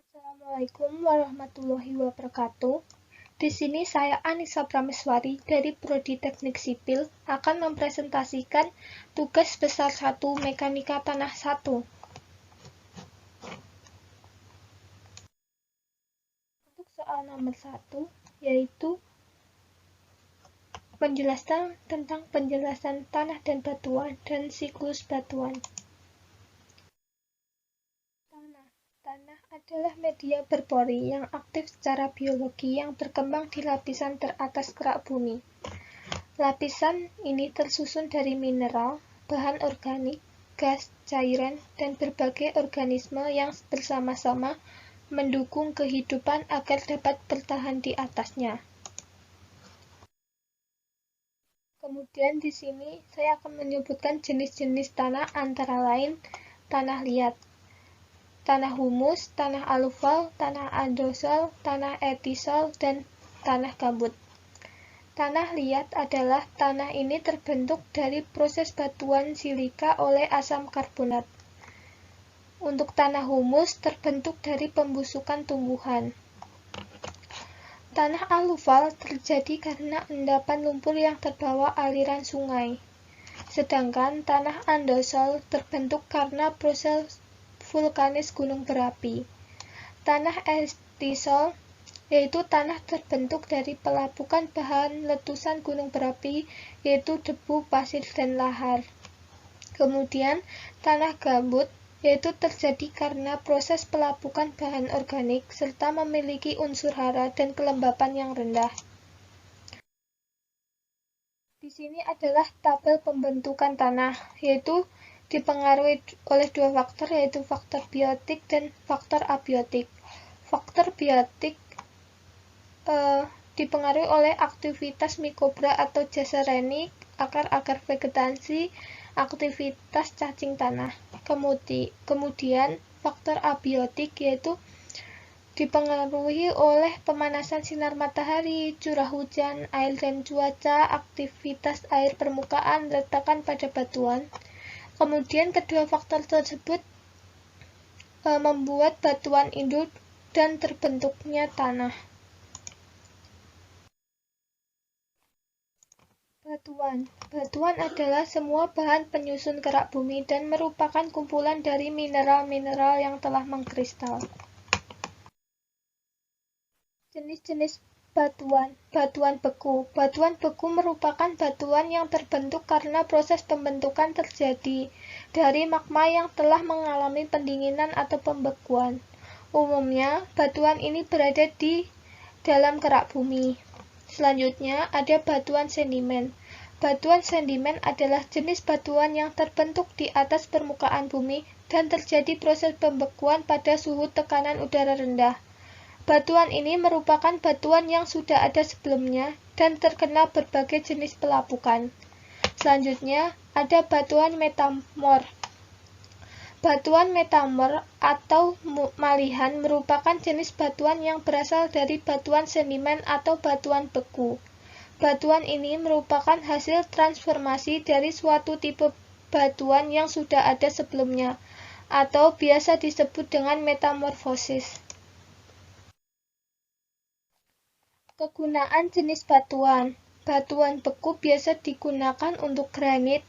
Assalamualaikum warahmatullahi wabarakatuh. Di sini saya Anissa Prameswari dari Prodi Teknik Sipil akan mempresentasikan tugas besar 1 Mekanika Tanah 1. Untuk soal nomor 1 yaitu menjelaskan tentang penjelasan tanah dan batuan dan siklus batuan. Tanah adalah media berpori yang aktif secara biologi yang berkembang di lapisan teratas kerak bumi. Lapisan ini tersusun dari mineral, bahan organik, gas, cairan, dan berbagai organisme yang bersama-sama mendukung kehidupan agar dapat bertahan di atasnya. Kemudian di sini saya akan menyebutkan jenis-jenis tanah antara lain tanah liat, tanah humus, tanah alufal, tanah andosol, tanah etisol, dan tanah gambut. Tanah liat adalah tanah ini terbentuk dari proses batuan silika oleh asam karbonat. Untuk tanah humus terbentuk dari pembusukan tumbuhan. Tanah alufal terjadi karena endapan lumpur yang terbawa aliran sungai. Sedangkan tanah andosol terbentuk karena proses vulkanis gunung berapi. Tanah etisol yaitu tanah terbentuk dari pelapukan bahan letusan gunung berapi, yaitu debu, pasir, dan lahar. Kemudian, tanah gambut yaitu terjadi karena proses pelapukan bahan organik serta memiliki unsur hara dan kelembapan yang rendah. Di sini adalah tabel pembentukan tanah, yaitu dipengaruhi oleh dua faktor, yaitu faktor biotik dan faktor abiotik. Faktor biotik dipengaruhi oleh aktivitas mikroba atau jasareni, akar-akar vegetasi, aktivitas cacing tanah. Kemudian faktor abiotik yaitu dipengaruhi oleh pemanasan sinar matahari, curah hujan, air dan cuaca, aktivitas air permukaan, retakan pada batuan. Kemudian kedua faktor tersebut membuat batuan induk dan terbentuknya tanah. Batuan adalah semua bahan penyusun kerak bumi dan merupakan kumpulan dari mineral-mineral yang telah mengkristal. Jenis-jenis batuan. Batuan beku. Batuan beku merupakan batuan yang terbentuk karena proses pembentukan terjadi dari magma yang telah mengalami pendinginan atau pembekuan. Umumnya, batuan ini berada di dalam kerak bumi. Selanjutnya, ada batuan sedimen. Batuan sedimen adalah jenis batuan yang terbentuk di atas permukaan bumi dan terjadi proses pembekuan pada suhu tekanan udara rendah. Batuan ini merupakan batuan yang sudah ada sebelumnya dan terkena berbagai jenis pelapukan. Selanjutnya, ada batuan metamor. Batuan metamor atau malihan merupakan jenis batuan yang berasal dari batuan sedimen atau batuan beku. Batuan ini merupakan hasil transformasi dari suatu tipe batuan yang sudah ada sebelumnya, atau biasa disebut dengan metamorfosis. Kegunaan jenis batuan. Batuan beku biasa digunakan untuk granit,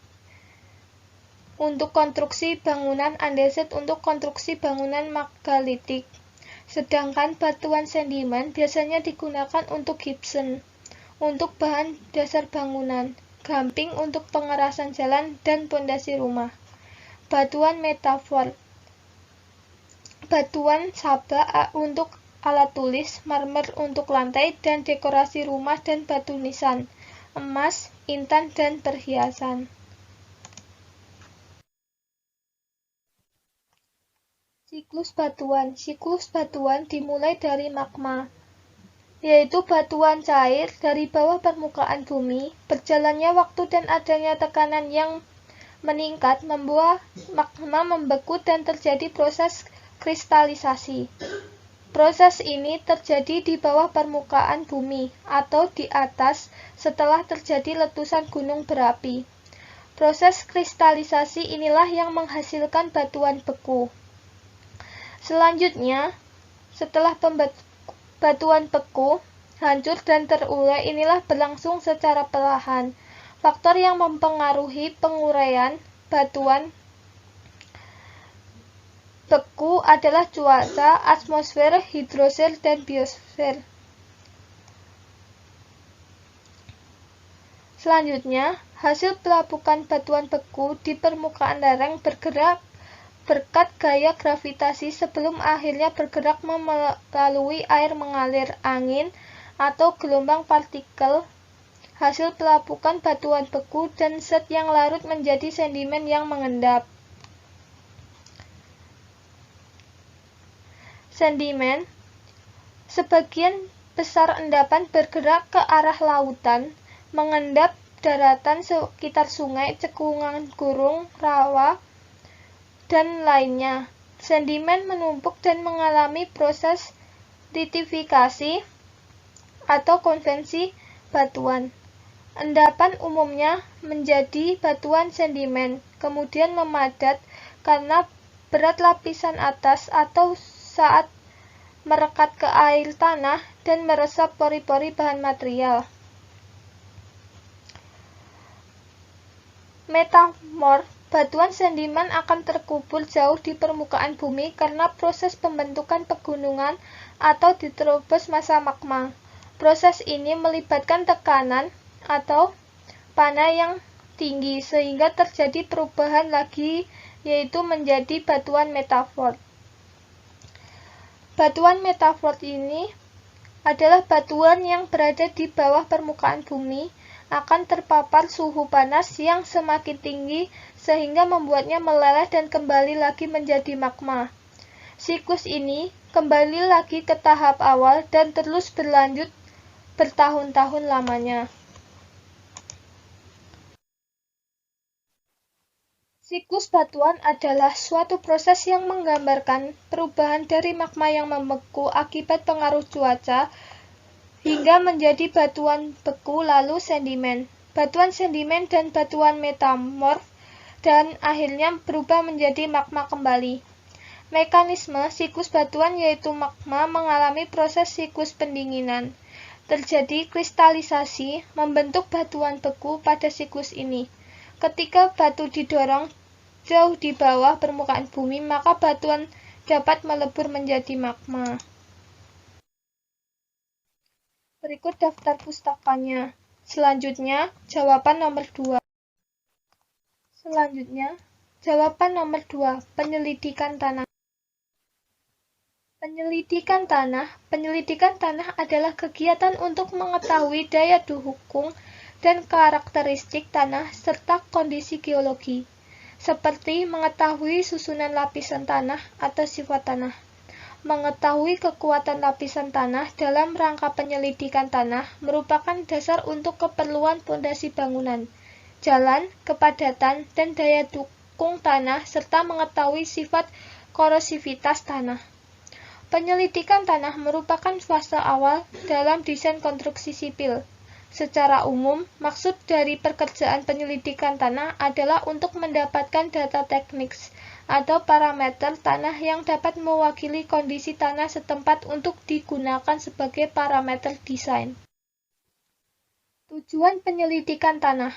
untuk konstruksi bangunan andesit, untuk konstruksi bangunan megalitik. Sedangkan batuan sedimen biasanya digunakan untuk gypsum, untuk bahan dasar bangunan, gamping untuk pengerasan jalan dan pondasi rumah. Batuan metafor. Batuan saba untuk alat tulis, marmer untuk lantai dan dekorasi rumah, dan batu nisan, emas, intan, dan perhiasan. Siklus batuan. Siklus batuan dimulai dari magma, yaitu batuan cair dari bawah permukaan bumi. Berjalannya waktu dan adanya tekanan yang meningkat membuat magma membeku dan terjadi proses kristalisasi. Proses ini terjadi di bawah permukaan bumi atau di atas setelah terjadi letusan gunung berapi. Proses kristalisasi inilah yang menghasilkan batuan beku. Selanjutnya, Setelah batuan beku hancur dan terurai, inilah berlangsung secara perlahan. Faktor yang mempengaruhi penguraian batuan beku adalah cuaca, atmosfer, hidrosfer, dan biosfer. Selanjutnya, hasil pelapukan batuan beku di permukaan lereng bergerak berkat gaya gravitasi sebelum akhirnya bergerak melalui air mengalir, angin, atau gelombang partikel hasil pelapukan batuan beku dan zat yang larut menjadi sedimen yang mengendap. Sedimen, sebagian besar endapan bergerak ke arah lautan, mengendap daratan sekitar sungai, cekungan gurun, rawa, dan lainnya. Sedimen menumpuk dan mengalami proses litifikasi atau konvensi batuan. Endapan umumnya menjadi batuan sedimen, kemudian memadat karena berat lapisan atas atau saat merekat ke air tanah dan meresap pori-pori bahan material. Metamorf, batuan sedimen akan terkubur jauh di permukaan bumi karena proses pembentukan pegunungan atau diterobos massa magma. Proses ini melibatkan tekanan atau panah yang tinggi sehingga terjadi perubahan lagi, yaitu menjadi batuan metamorf. Batuan metamorf ini adalah batuan yang berada di bawah permukaan bumi akan terpapar suhu panas yang semakin tinggi sehingga membuatnya meleleh dan kembali lagi menjadi magma. Siklus ini kembali lagi ke tahap awal dan terus berlanjut bertahun-tahun lamanya. Siklus batuan adalah suatu proses yang menggambarkan perubahan dari magma yang membeku akibat pengaruh cuaca hingga menjadi batuan beku lalu sedimen, batuan sedimen dan batuan metamorf, dan akhirnya berubah menjadi magma kembali. Mekanisme siklus batuan yaitu magma mengalami proses siklus pendinginan. Terjadi kristalisasi membentuk batuan beku pada siklus ini. Ketika batu didorong jauh di bawah permukaan bumi, maka batuan dapat melebur menjadi magma. Berikut daftar pustakanya. Selanjutnya, jawaban nomor 2. Penyelidikan tanah. Penyelidikan tanah adalah kegiatan untuk mengetahui daya dukung dan karakteristik tanah serta kondisi geologi, seperti mengetahui susunan lapisan tanah atau sifat tanah. Mengetahui kekuatan lapisan tanah dalam rangka penyelidikan tanah merupakan dasar untuk keperluan fondasi bangunan, jalan, kepadatan, dan daya dukung tanah, serta mengetahui sifat korosivitas tanah. Penyelidikan tanah merupakan fase awal dalam desain konstruksi sipil. Secara umum, maksud dari pekerjaan penyelidikan tanah adalah untuk mendapatkan data teknis atau parameter tanah yang dapat mewakili kondisi tanah setempat untuk digunakan sebagai parameter desain. Tujuan penyelidikan tanah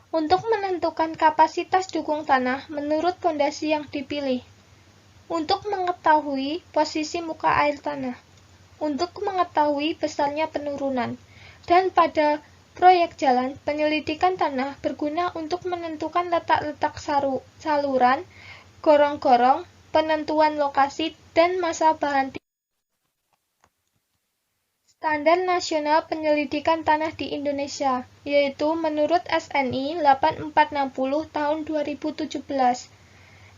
untuk menentukan kapasitas dukung tanah menurut fondasi yang dipilih, untuk mengetahui posisi muka air tanah, untuk mengetahui besarnya penurunan, dan pada proyek jalan, penyelidikan tanah berguna untuk menentukan letak-letak saluran, gorong-gorong, penentuan lokasi, dan massa bahan. Standar Nasional Penyelidikan Tanah di Indonesia, yaitu menurut SNI 8460 tahun 2017,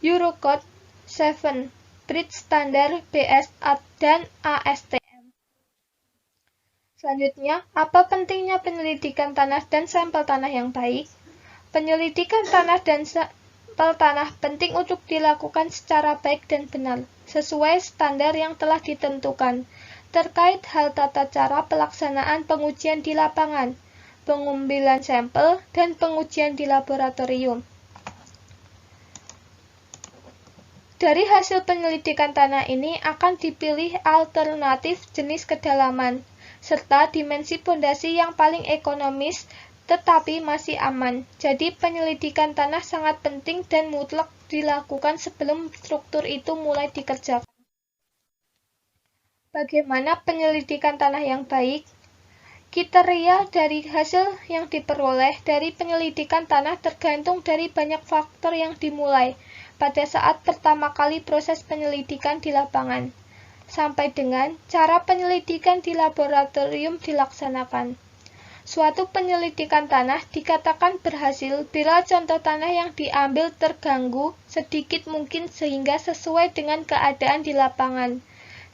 Eurocode 7, Bridge Standard BS dan ASTM. Selanjutnya, apa pentingnya penyelidikan tanah dan sampel tanah yang baik? Penyelidikan tanah dan sampel tanah penting untuk dilakukan secara baik dan benar, sesuai standar yang telah ditentukan, terkait hal tata cara pelaksanaan pengujian di lapangan, pengambilan sampel, dan pengujian di laboratorium. Dari hasil penyelidikan tanah ini akan dipilih alternatif jenis kedalaman, serta dimensi pondasi yang paling ekonomis tetapi masih aman. Jadi penyelidikan tanah sangat penting dan mutlak dilakukan sebelum struktur itu mulai dikerjakan. Bagaimana penyelidikan tanah yang baik? Kriteria dari hasil yang diperoleh dari penyelidikan tanah tergantung dari banyak faktor yang dimulai pada saat pertama kali proses penyelidikan di lapangan, sampai dengan cara penyelidikan di laboratorium dilaksanakan. Suatu penyelidikan tanah dikatakan berhasil bila contoh tanah yang diambil terganggu sedikit mungkin sehingga sesuai dengan keadaan di lapangan,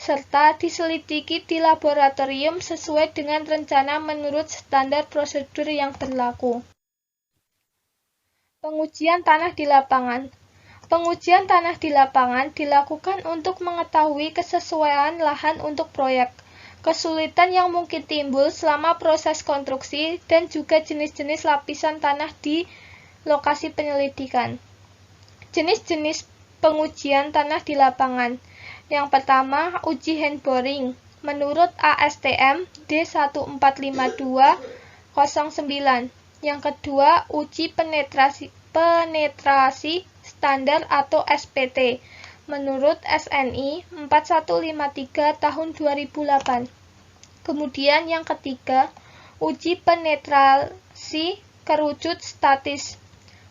serta diselidiki di laboratorium sesuai dengan rencana menurut standar prosedur yang berlaku. Pengujian tanah di lapangan. Pengujian tanah di lapangan dilakukan untuk mengetahui kesesuaian lahan untuk proyek, kesulitan yang mungkin timbul selama proses konstruksi, dan juga jenis-jenis lapisan tanah di lokasi penyelidikan. Jenis-jenis pengujian tanah di lapangan. Yang pertama, uji hand boring menurut ASTM D145209. Yang kedua, uji penetrasi standar atau SPT menurut SNI 4153 tahun 2008. Kemudian yang ketiga, uji penetrasi kerucut statis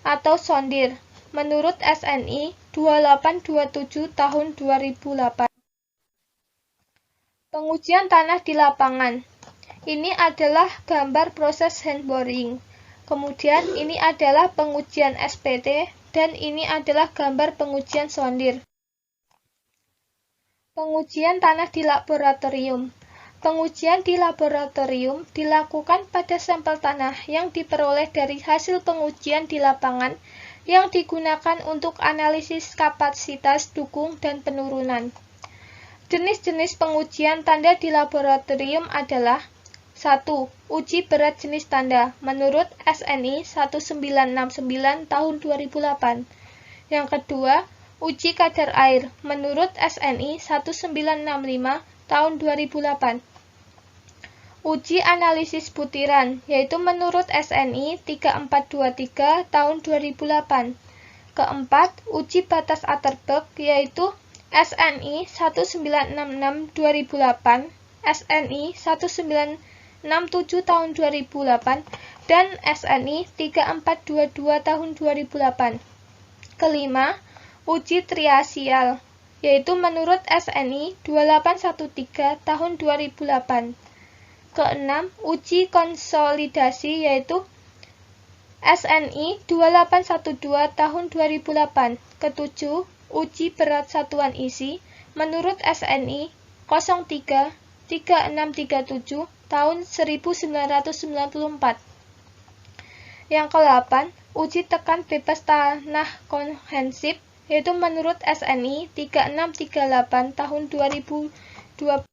atau sondir menurut SNI 2827 tahun 2008. Pengujian tanah di lapangan. Ini adalah gambar proses hand boring. Kemudian ini adalah pengujian SPT dan ini adalah gambar pengujian sondir. Pengujian tanah di laboratorium. Pengujian di laboratorium dilakukan pada sampel tanah yang diperoleh dari hasil pengujian di lapangan yang digunakan untuk analisis kapasitas dukung dan penurunan. Jenis-jenis pengujian tanda di laboratorium adalah 1. Uji berat jenis tanda menurut SNI 1969 tahun 2008. Yang kedua, uji kadar air menurut SNI 1965 tahun 2008. Uji analisis butiran yaitu menurut SNI 3423 tahun 2008. Keempat, uji batas Atterberg yaitu SNI 1966 2008, SNI 1967 tahun 2008, dan SNI 3422 tahun 2008. Kelima, uji triasial, yaitu menurut SNI 2813 tahun 2008. Keenam, uji konsolidasi, yaitu SNI 2812 tahun 2008. Ketujuh, uji berat satuan isi, menurut SNI 03 3637 tahun 1994. Yang ke-8, uji tekan bebas tanah komprehensif, yaitu menurut SNI 3638 tahun 2020.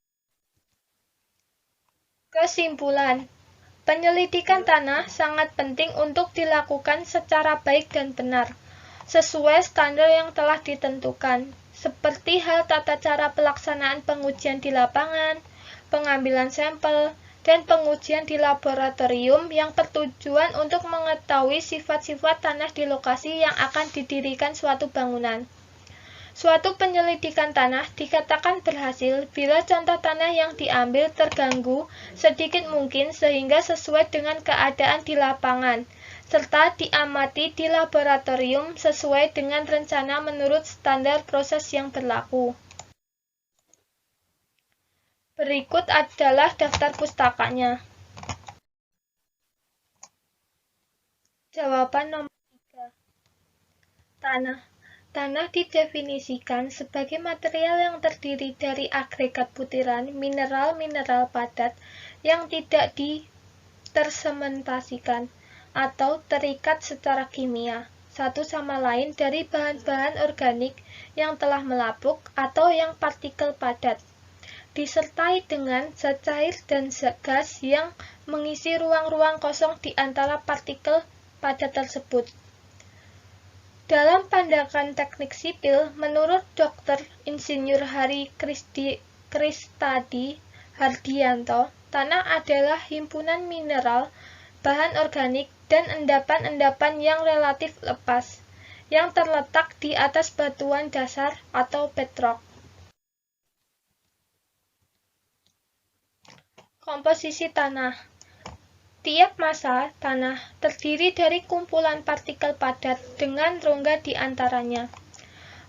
Kesimpulan, penyelidikan tanah sangat penting untuk dilakukan secara baik dan benar, sesuai standar yang telah ditentukan, seperti hal tata cara pelaksanaan pengujian di lapangan, pengambilan sampel, dan pengujian di laboratorium yang bertujuan untuk mengetahui sifat-sifat tanah di lokasi yang akan didirikan suatu bangunan. Suatu penyelidikan tanah dikatakan berhasil bila contoh tanah yang diambil terganggu sedikit mungkin sehingga sesuai dengan keadaan di lapangan, serta diamati di laboratorium sesuai dengan rencana menurut standar proses yang berlaku. Berikut adalah daftar pustakanya. Jawaban nomor 3. Tanah. Tanah didefinisikan sebagai material yang terdiri dari agregat butiran mineral-mineral padat yang tidak tersementasikan atau terikat secara kimia satu sama lain dari bahan-bahan organik yang telah melapuk atau yang partikel padat, disertai dengan zat cair dan zat gas yang mengisi ruang-ruang kosong di antara partikel padat tersebut. Dalam pandangan teknik sipil, menurut Dr. Insinyur Hari Kristadi Hardianto, tanah adalah himpunan mineral, bahan organik, dan endapan-endapan yang relatif lepas, yang terletak di atas batuan dasar atau bedrock. Komposisi tanah. Tiap massa tanah terdiri dari kumpulan partikel padat dengan rongga di antaranya.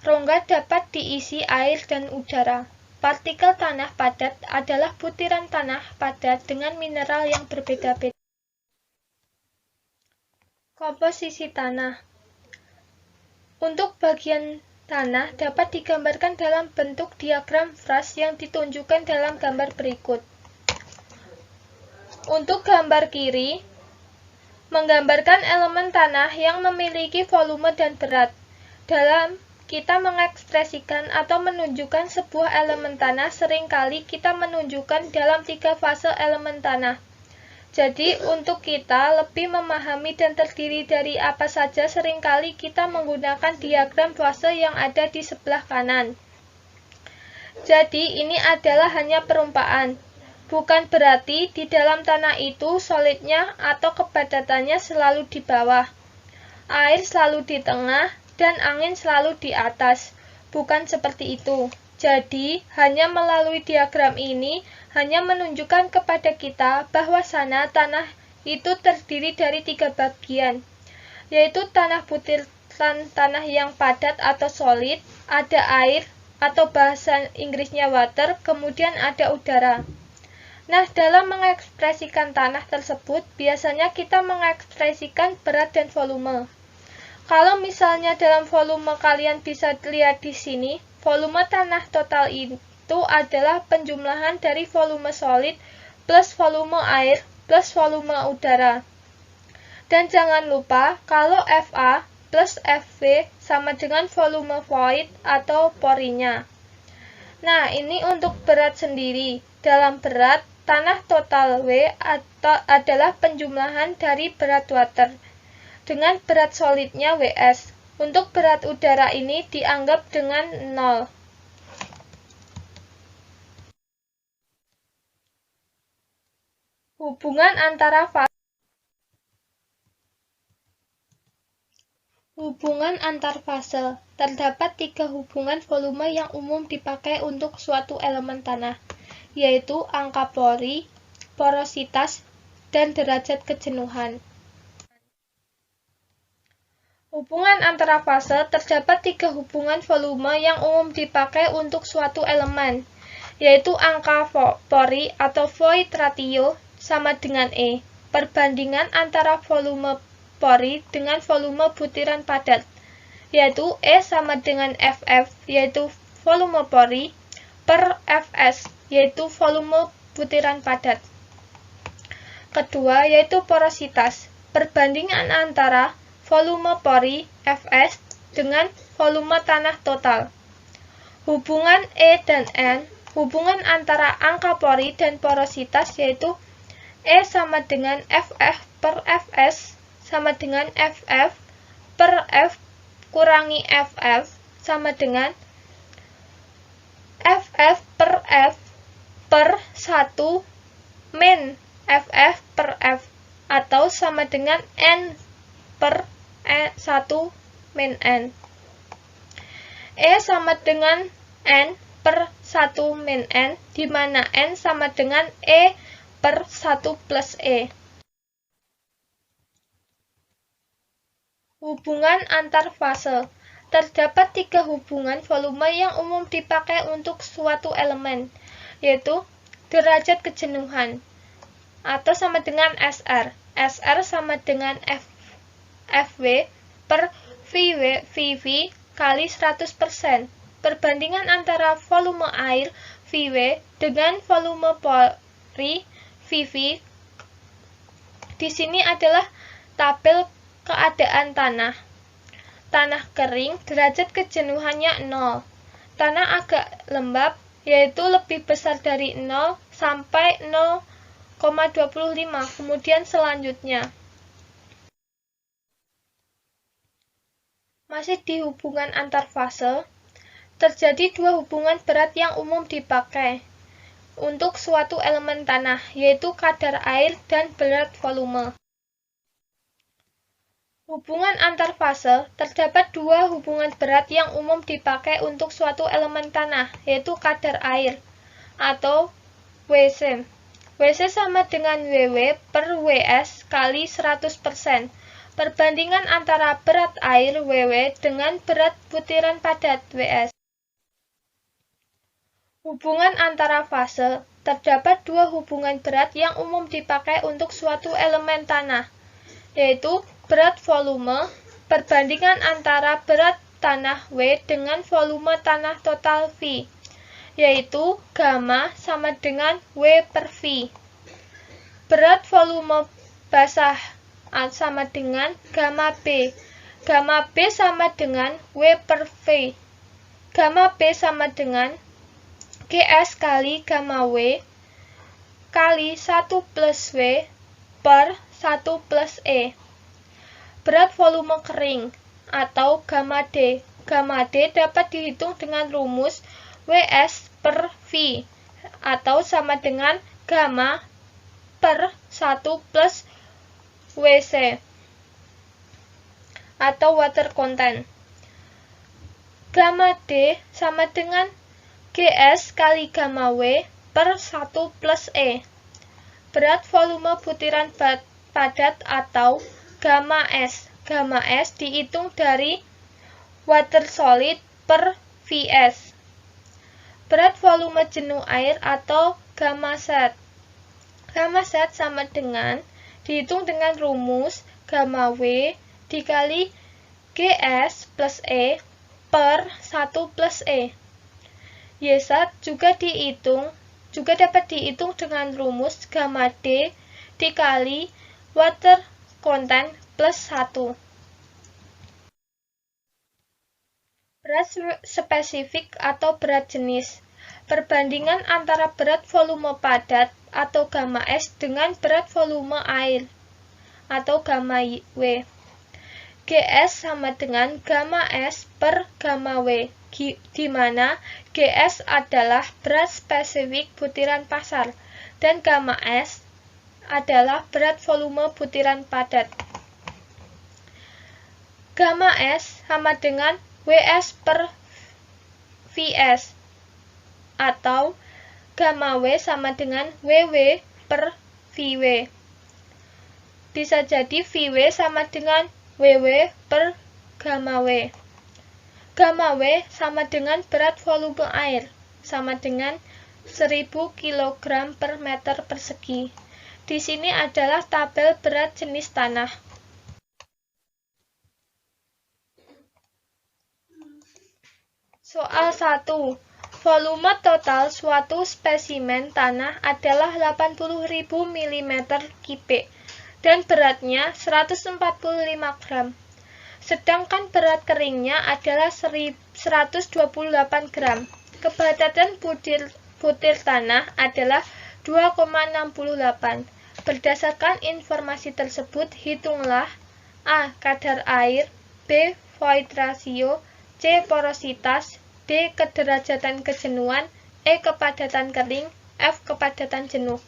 Rongga dapat diisi air dan udara. Partikel tanah padat adalah butiran tanah padat dengan mineral yang berbeda-beda. Komposisi tanah. Untuk bagian tanah dapat digambarkan dalam bentuk diagram Fras yang ditunjukkan dalam gambar berikut. Untuk gambar kiri, menggambarkan elemen tanah yang memiliki volume dan berat. Dalam kita mengekspresikan atau menunjukkan sebuah elemen tanah, seringkali kita menunjukkan dalam 3 fase elemen tanah. Jadi, untuk kita lebih memahami dan terdiri dari apa saja, seringkali kita menggunakan diagram fase yang ada di sebelah kanan. Jadi, ini adalah hanya perumpamaan. Bukan berarti di dalam tanah itu solidnya atau kepadatannya selalu di bawah, air selalu di tengah, dan angin selalu di atas. Bukan seperti itu. Jadi, hanya melalui diagram ini hanya menunjukkan kepada kita bahwasanya tanah itu terdiri dari 3 bagian, yaitu tanah butiran tanah yang padat atau solid, ada air atau bahasa Inggrisnya water, kemudian ada udara. Nah, dalam mengekspresikan tanah tersebut, biasanya kita mengekspresikan berat dan volume. Kalau misalnya dalam volume kalian bisa lihat di sini, volume tanah total itu adalah penjumlahan dari volume solid plus volume air plus volume udara. Dan jangan lupa, kalau Fa plus Fv sama dengan volume void atau porinya. Nah, ini untuk berat sendiri. Dalam berat, tanah total W adalah penjumlahan dari berat water dengan berat solidnya Ws. Untuk berat udara ini dianggap dengan 0. Hubungan antar fase. Terdapat 3 hubungan volume yang umum dipakai untuk suatu elemen tanah, yaitu angka pori, porositas, dan derajat kejenuhan. Hubungan antara fase. Terdapat 3 hubungan volume yang umum dipakai untuk suatu elemen, yaitu angka pori atau void ratio sama dengan E, perbandingan antara volume pori dengan volume butiran padat, yaitu E sama dengan FF, yaitu volume pori, per Fs, yaitu volume butiran padat. Kedua, yaitu porositas, perbandingan antara volume pori, Fs, dengan volume tanah total. Hubungan E dan N, hubungan antara angka pori dan porositas, yaitu E sama dengan FF per Fs, sama dengan FF per F kurangi FF, sama dengan FF per F per 1 min FF per F, atau sama dengan N per 1 min N. E sama dengan N per 1 min N, di mana N sama dengan E per 1 plus E. Hubungan antar fase. Terdapat 3 hubungan volume yang umum dipakai untuk suatu elemen, yaitu derajat kejenuhan, atau sama dengan SR. SR sama dengan FV per VV kali 100%. Perbandingan antara volume air VW dengan volume pori VV. Di sini adalah tabel keadaan tanah. Tanah kering, derajat kejenuhannya 0. Tanah agak lembab, yaitu lebih besar dari 0 sampai 0,25. Kemudian selanjutnya. Masih di hubungan antar fase, terjadi dua hubungan berat yang umum dipakai untuk suatu elemen tanah, yaitu kadar air dan berat volume. Hubungan antar fase, terdapat dua hubungan berat yang umum dipakai untuk suatu elemen tanah, yaitu kadar air, atau WC. WC sama dengan WW per WS kali 100%. Perbandingan antara berat air WW dengan berat butiran padat WS. Hubungan antara fase, terdapat dua hubungan berat yang umum dipakai untuk suatu elemen tanah, yaitu berat volume, perbandingan antara berat tanah W dengan volume tanah total V, yaitu gamma sama dengan W per V. Berat volume basah sama dengan gamma B. Gamma B sama dengan W per V. Gamma B sama dengan GS kali gamma W kali 1 plus W per 1 plus E. Berat volume kering atau gamma D. Gamma D dapat dihitung dengan rumus WS per V atau sama dengan gamma per 1 plus WC atau water content. Gamma D sama dengan GS kali gamma W per 1 plus E. Berat volume butiran padat atau gamma S. Gamma S dihitung dari water solid per Vs. Berat volume jenuh air atau gamma set. Gamma set sama dengan dihitung dengan rumus gamma W dikali GS plus E per 1 plus E. Y-sat juga dapat dihitung dengan rumus gamma D dikali water content plus 1. Berat spesifik atau berat jenis. Perbandingan antara berat volume padat atau gamma S dengan berat volume air atau gamma W. GS sama dengan gamma S per gamma W, di mana GS adalah berat spesifik butiran pasar dan gamma S adalah berat volume butiran padat. Gamma S sama dengan WS per VS atau gamma W sama dengan WW per VW. Bisa jadi VW sama dengan WW per gamma W. Gamma W sama dengan berat volume air, sama dengan 1000 kg per meter persegi. Di sini adalah tabel berat jenis tanah. Soal 1. Volume total suatu spesimen tanah adalah 80.000 mm3 dan beratnya 145 gram. Sedangkan berat keringnya adalah 128 gram. Kepadatan butir tanah adalah 2,68. Berdasarkan informasi tersebut, hitunglah A. Kadar air, B. Void ratio, C. Porositas, D. Kederajatan kejenuhan, E. Kepadatan kering, F. Kepadatan jenuh.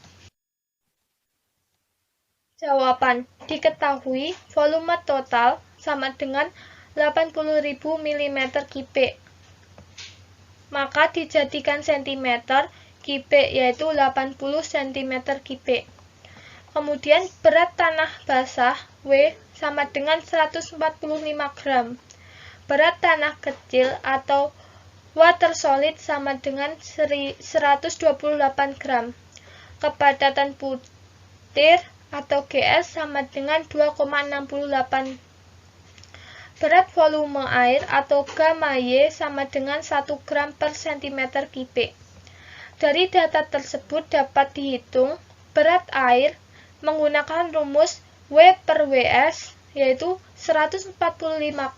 Jawaban. Diketahui volume total sama dengan 80.000 mm3. Maka dijadikan cm kubik yaitu 80 cm3. Kemudian berat tanah basah W sama dengan 145 gram. Berat tanah kecil atau water solid sama dengan 128 gram. Kepadatan butir atau GS sama dengan 2,68. Berat volume air atau gamma Y sama dengan 1 gram per cm kubik. Dari data tersebut dapat dihitung berat air menggunakan rumus W per WS, yaitu 145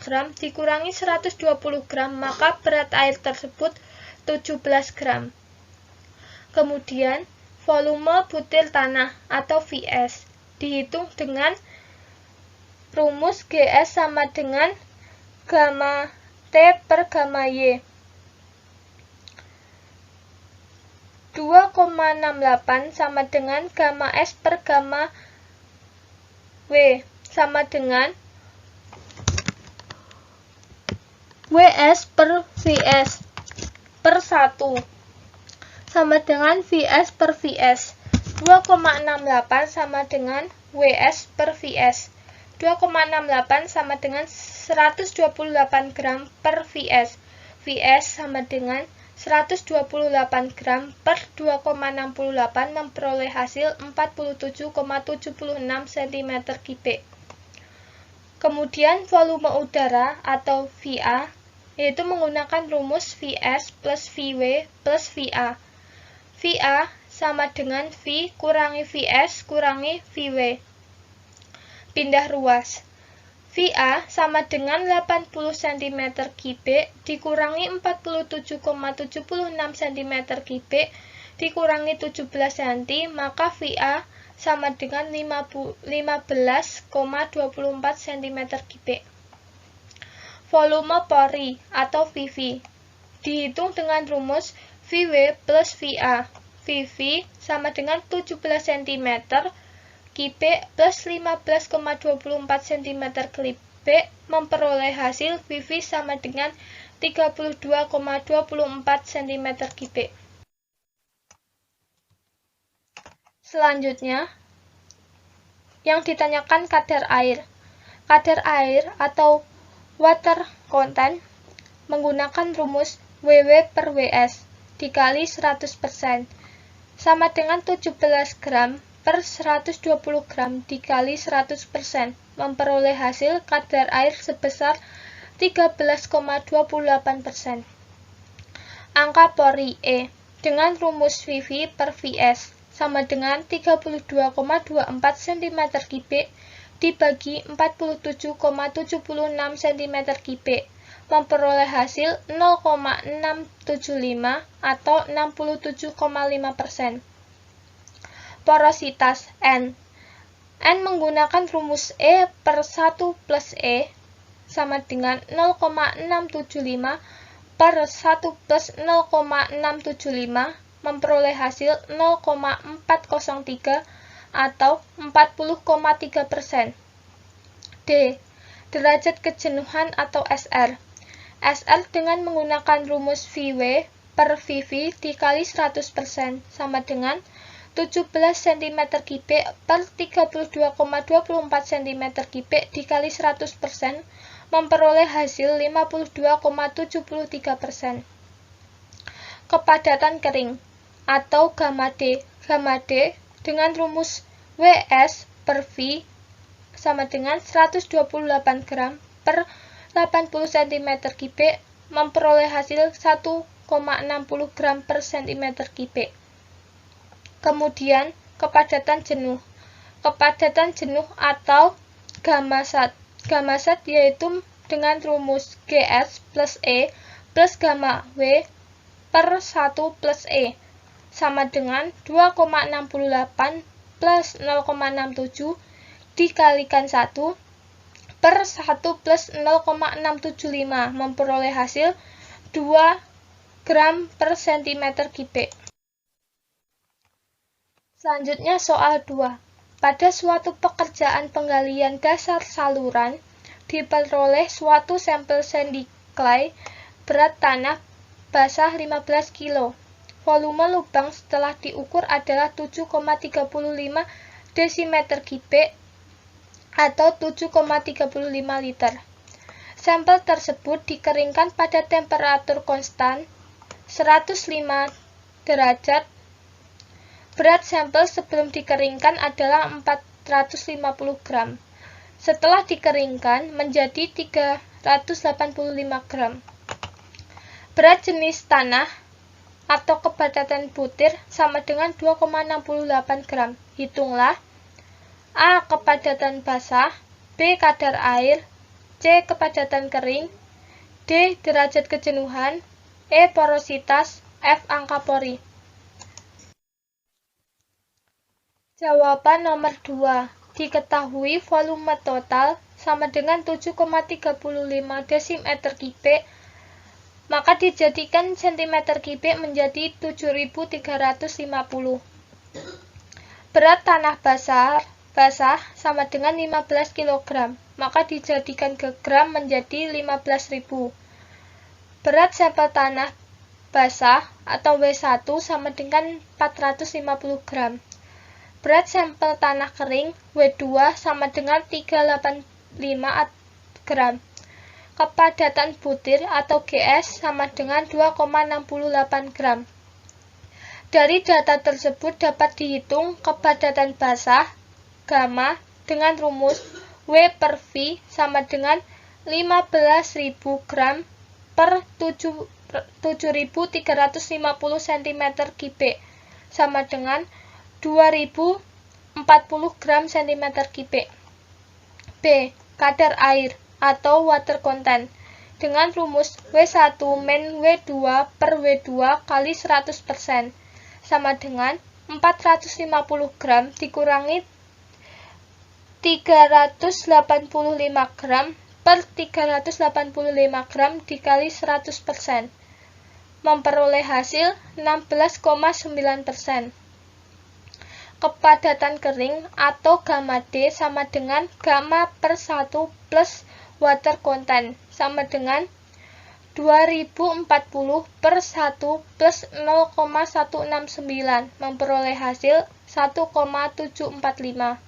gram dikurangi 120 gram, maka berat air tersebut 17 gram. Kemudian, volume butir tanah atau VS dihitung dengan rumus GS sama dengan gamma T per gamma Y. 2,68 sama dengan gamma S per gamma W sama dengan WS per VS per 1 sama dengan VS per VS. 2,68 sama dengan WS per VS. 2,68 sama dengan 128 gram per VS. VS sama dengan 128 gram per 2,68 memperoleh hasil 47,76 cm3. Kemudian volume udara atau VA yaitu menggunakan rumus VS plus VW plus VA. VA sama dengan V kurangi VS kurangi VW. Pindah ruas. VA sama dengan 80 cm3 dikurangi 47,76 cm3 dikurangi 17 cm, maka VA sama dengan 15,24 cm3. Volume pori atau VV dihitung dengan rumus VW plus VA. VV sama dengan 17 cm Kip plus 15,24 cm3 memperoleh hasil VV sama dengan 32,24 cm3. Selanjutnya, yang ditanyakan kadar air. Kadar air atau water content menggunakan rumus WW per WS dikali 100% sama dengan 17 gram per 120 gram dikali 100% memperoleh hasil kadar air sebesar 13,28%. Angka pori E dengan rumus VV per VS sama dengan 32,24 cm3 dibagi 47,76 cm3 memperoleh hasil 0,675 atau 67,5%. Porositas N. N menggunakan rumus E per 1 plus E sama dengan 0,675 per 1 plus 0,675 memperoleh hasil 0,403 atau 40,3%. D. Derajat kejenuhan atau SR. SR dengan menggunakan rumus VW per VV dikali 100% sama dengan 17 cm3 per 32,24 cm3 dikali 100% memperoleh hasil 52,73%. Kepadatan kering atau gamma D. Gamma D dengan rumus WS per V sama dengan 128 gram per 80 cm3 memperoleh hasil 1,60 gram per cm3. Kemudian, kepadatan jenuh. Kepadatan jenuh atau gamma sat. Gamma sat yaitu dengan rumus GS plus E plus gamma W per 1 plus E sama dengan 2,68 plus 0,67 dikalikan 1 per 1 plus 0,675 memperoleh hasil 2 gram per cm3. Selanjutnya soal 2. Pada suatu pekerjaan penggalian dasar saluran, diperoleh suatu sampel sandy clay berat tanah basah 15 kg. Volume lubang setelah diukur adalah 7,35 desimeter atau 7,35 liter. Sampel tersebut dikeringkan pada temperatur konstan 105 derajat. Berat sampel sebelum dikeringkan adalah 450 gram. Setelah dikeringkan menjadi 385 gram. Berat jenis tanah atau kepadatan butir sama dengan 2,68 gram. Hitunglah A. Kepadatan basah, B. Kadar air, C. Kepadatan kering, D. Derajat kejenuhan, E. Porositas, F. Angka pori. Jawaban nomor 2. Diketahui volume total sama dengan 7,35 desimeter kubik, maka dijadikan sentimeter kubik menjadi 7.350. Berat tanah basah sama dengan 15 kg, maka dijadikan ke gram menjadi 15.000. Berat sampel tanah basah atau W1 sama dengan 450 gram. Berat sampel tanah kering W2 sama dengan 385 gram. Kepadatan butir atau GS sama dengan 2,68 gram. Dari data tersebut dapat dihitung kepadatan basah gamma dengan rumus W per V sama dengan 15.000 gram per 7.350 cm3 sama dengan 2.040 gram cm3. B. Kadar air atau water content dengan rumus W1 min W2 per W2 kali 100% sama dengan 450 gram dikurangi 385 gram per 385 gram dikali 100%, memperoleh hasil 16,9%. Kepadatan kering atau gamma D sama dengan gamma per 1 plus water content sama dengan 2040 per 1 plus 0,169, memperoleh hasil 1,745.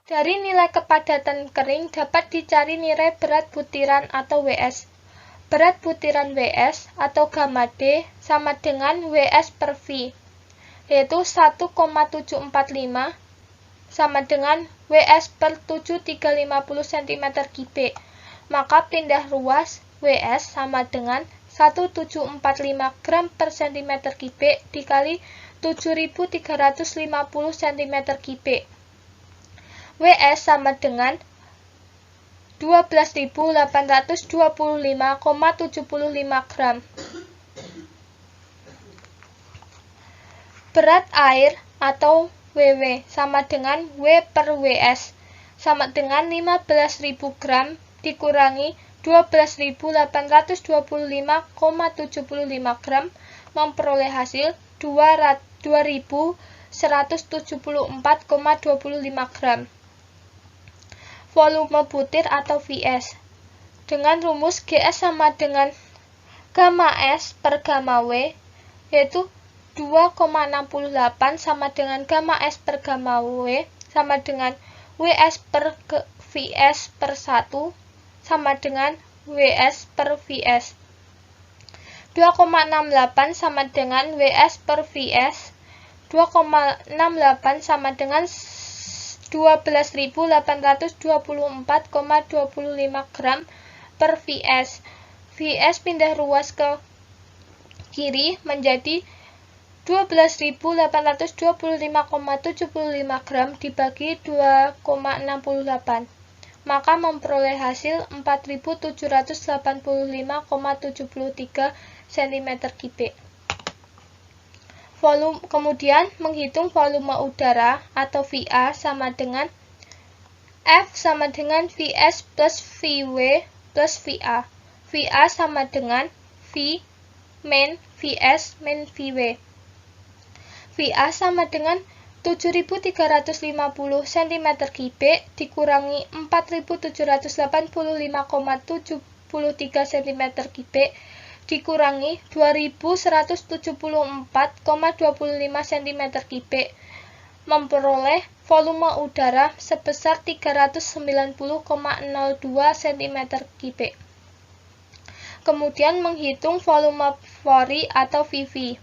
Dari nilai kepadatan kering dapat dicari nilai berat butiran atau WS. Berat butiran WS atau gamma D sama dengan WS per V, yaitu 1,745 sama dengan WS per 7.350 cm3. Maka pindah ruas WS sama dengan 1745 gram per cm3 dikali 7.350 cm3. WS sama dengan 12.825,75 gram. Berat air atau WW sama dengan W per WS sama dengan 15.000 gram dikurangi 12.825,75 gram, memperoleh hasil 2.174,25 gram. Volume butir atau VS dengan rumus GS sama dengan gamma S per gamma W, yaitu 2,68 sama dengan gamma S per gamma W sama dengan WS per VS per 1 sama dengan WS per VS. 2,68 sama dengan WS per VS. 2,68 sama dengan 12.824,25 gram per VS. VS pindah ruas ke kiri menjadi 12.825,75 gram dibagi 2,68, maka memperoleh hasil 4.785,73 cm3. Kemudian menghitung volume udara atau VA sama dengan F sama dengan VS plus VW plus VA. VA sama dengan V min VS min VW. VA sama dengan 7.350 cm3 dikurangi 4.785,73 cm3 dikurangi 2.174,25 cm3, memperoleh volume udara sebesar 390,02 cm3. Kemudian menghitung volume pori atau VV.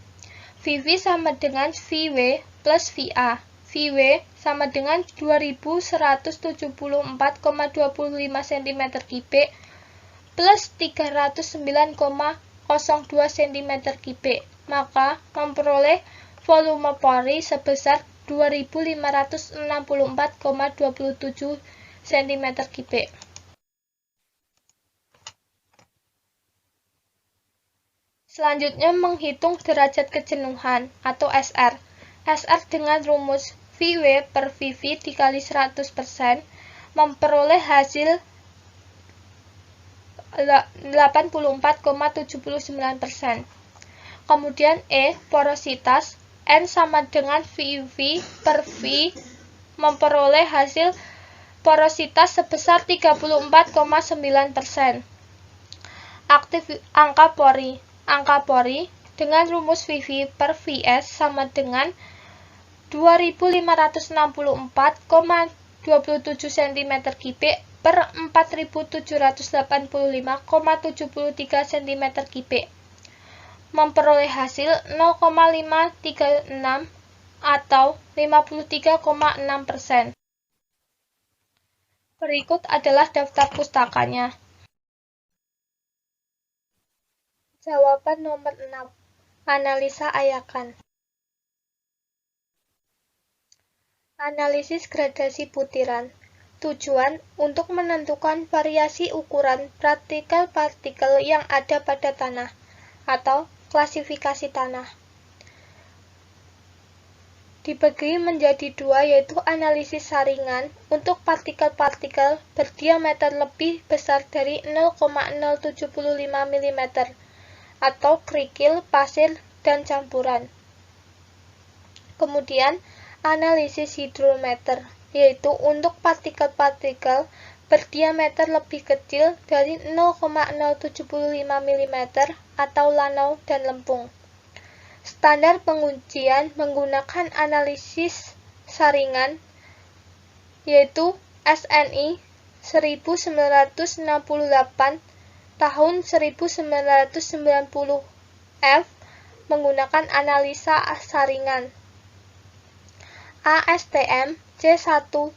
VV sama dengan VW plus VA. VW sama dengan 2.174,25 cm3 plus 309,02 cm3, maka memperoleh volume pori sebesar 2.564,27 cm3. Selanjutnya menghitung derajat kejenuhan atau SR. SR dengan rumus VW per VV dikali 100% memperoleh hasil 84,79%. Kemudian E, porositas, N sama dengan VV per V memperoleh hasil porositas sebesar 34,9%. Angka pori. Angka pori dengan rumus VV per VS sama dengan 2564,27 cm3 per 4785,73 cm3 memperoleh hasil 0,536 atau 53,6%. Berikut adalah daftar pustakanya. Jawaban nomor 6. Analisa ayakan. Analisis gradasi butiran. Tujuan untuk menentukan variasi ukuran partikel-partikel yang ada pada tanah atau klasifikasi tanah. Dibagi menjadi dua, yaitu analisis saringan untuk partikel-partikel berdiameter lebih besar dari 0,075 mm atau kerikil, pasir, dan campuran. Kemudian, analisis hidrometer, yaitu untuk partikel-partikel berdiameter lebih kecil dari 0,075 mm atau lanau dan lempung. Standar pengujian menggunakan analisis saringan, yaitu SNI 1968 tahun 1990 F menggunakan analisa saringan. ASTM C136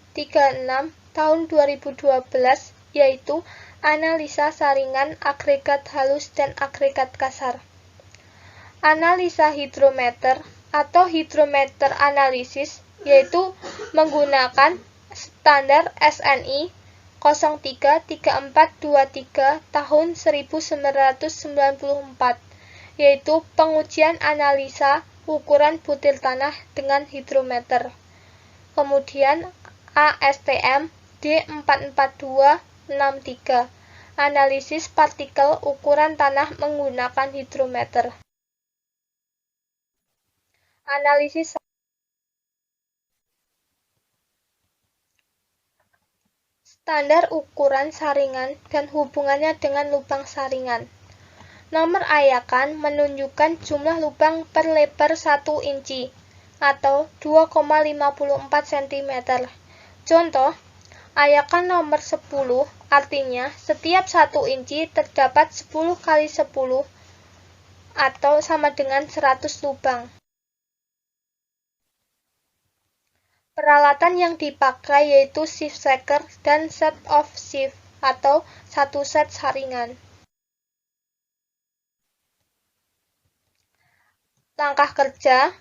tahun 2012 yaitu analisa saringan agregat halus dan agregat kasar. Analisa hidrometer atau hidrometer analisis yaitu menggunakan standar SNI 033423 tahun 1994 yaitu pengujian analisa ukuran butir tanah dengan hidrometer. Kemudian ASTM D44263 analisis partikel ukuran tanah menggunakan hidrometer. Analisis standar ukuran saringan dan hubungannya dengan lubang saringan. Nomor ayakan menunjukkan jumlah lubang per lebar 1 inci atau 2,54 cm. Contoh, ayakan nomor 10 artinya setiap 1 inci terdapat 10 kali 10 atau sama dengan 100 lubang. Peralatan yang dipakai yaitu sieve shaker dan set of sieve atau satu set saringan. Langkah kerja.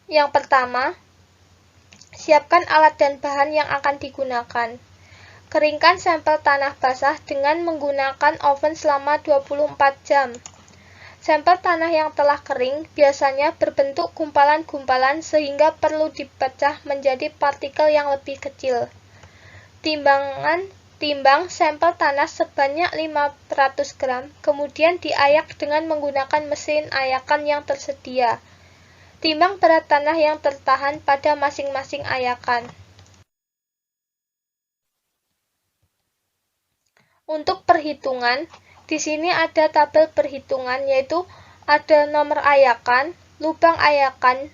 Yang pertama, siapkan alat dan bahan yang akan digunakan. Keringkan sampel tanah basah dengan menggunakan oven selama 24 jam. Sampel tanah yang telah kering biasanya berbentuk gumpalan-gumpalan sehingga perlu dipecah menjadi partikel yang lebih kecil. Timbang sampel tanah sebanyak 500 gram, kemudian diayak dengan menggunakan mesin ayakan yang tersedia. Timbang berat tanah yang tertahan pada masing-masing ayakan. Untuk perhitungan, di sini ada tabel perhitungan, yaitu ada nomor ayakan, lubang ayakan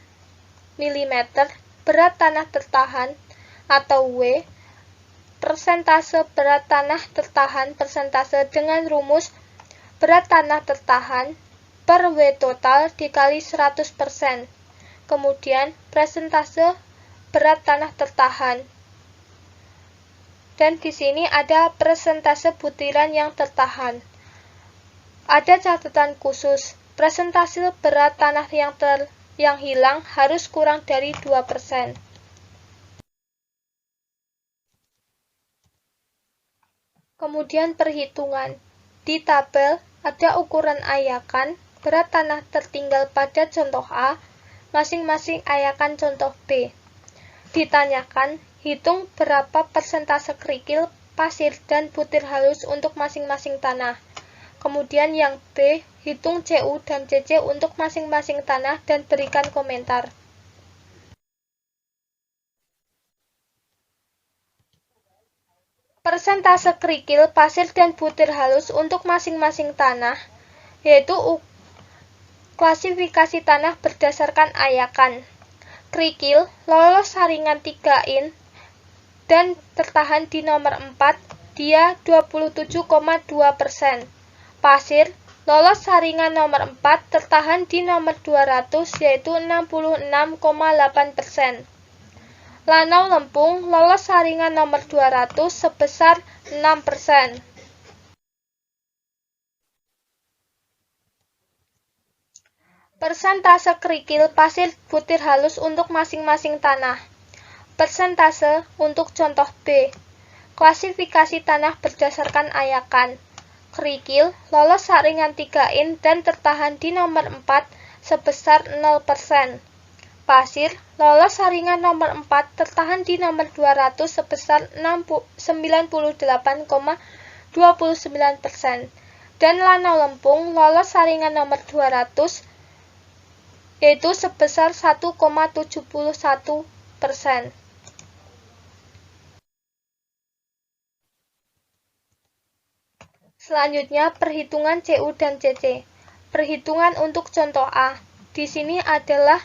milimeter, berat tanah tertahan atau W, persentase berat tanah tertahan persentase dengan rumus berat tanah tertahan per W total dikali 100%. Kemudian persentase berat tanah tertahan. Dan di sini ada persentase butiran yang tertahan. Ada catatan khusus, persentase berat tanah yang hilang harus kurang dari 2%. Kemudian perhitungan. Di tabel Ada ukuran ayakan, berat tanah tertinggal pada contoh A, masing-masing ayakan contoh B. Ditanyakan, hitung berapa persentase kerikil, pasir, dan butir halus untuk masing-masing tanah. Kemudian yang B, hitung CU dan CC untuk masing-masing tanah dan berikan komentar. Persentase kerikil, pasir, dan butir halus untuk masing-masing tanah, yaitu klasifikasi tanah berdasarkan ayakan. Kerikil lolos saringan 3 in dan tertahan di nomor 4, dia 27,2%. Pasir lolos saringan nomor 4, tertahan di nomor 200, yaitu 66,8%. Lanau lempung lolos saringan nomor 200 sebesar 6%. Persentase kerikil, pasir, butir halus untuk masing-masing tanah. Persentase untuk contoh B. Klasifikasi tanah berdasarkan ayakan. Kerikil lolos saringan 3 in dan tertahan di nomor 4 sebesar 0%. Pasir lolos saringan nomor 4 tertahan di nomor 200 sebesar 98,29%. Dan lanau lempung lolos saringan nomor 200 yaitu sebesar 1,71%. Selanjutnya, perhitungan CU dan CC. Perhitungan untuk contoh A. Di sini adalah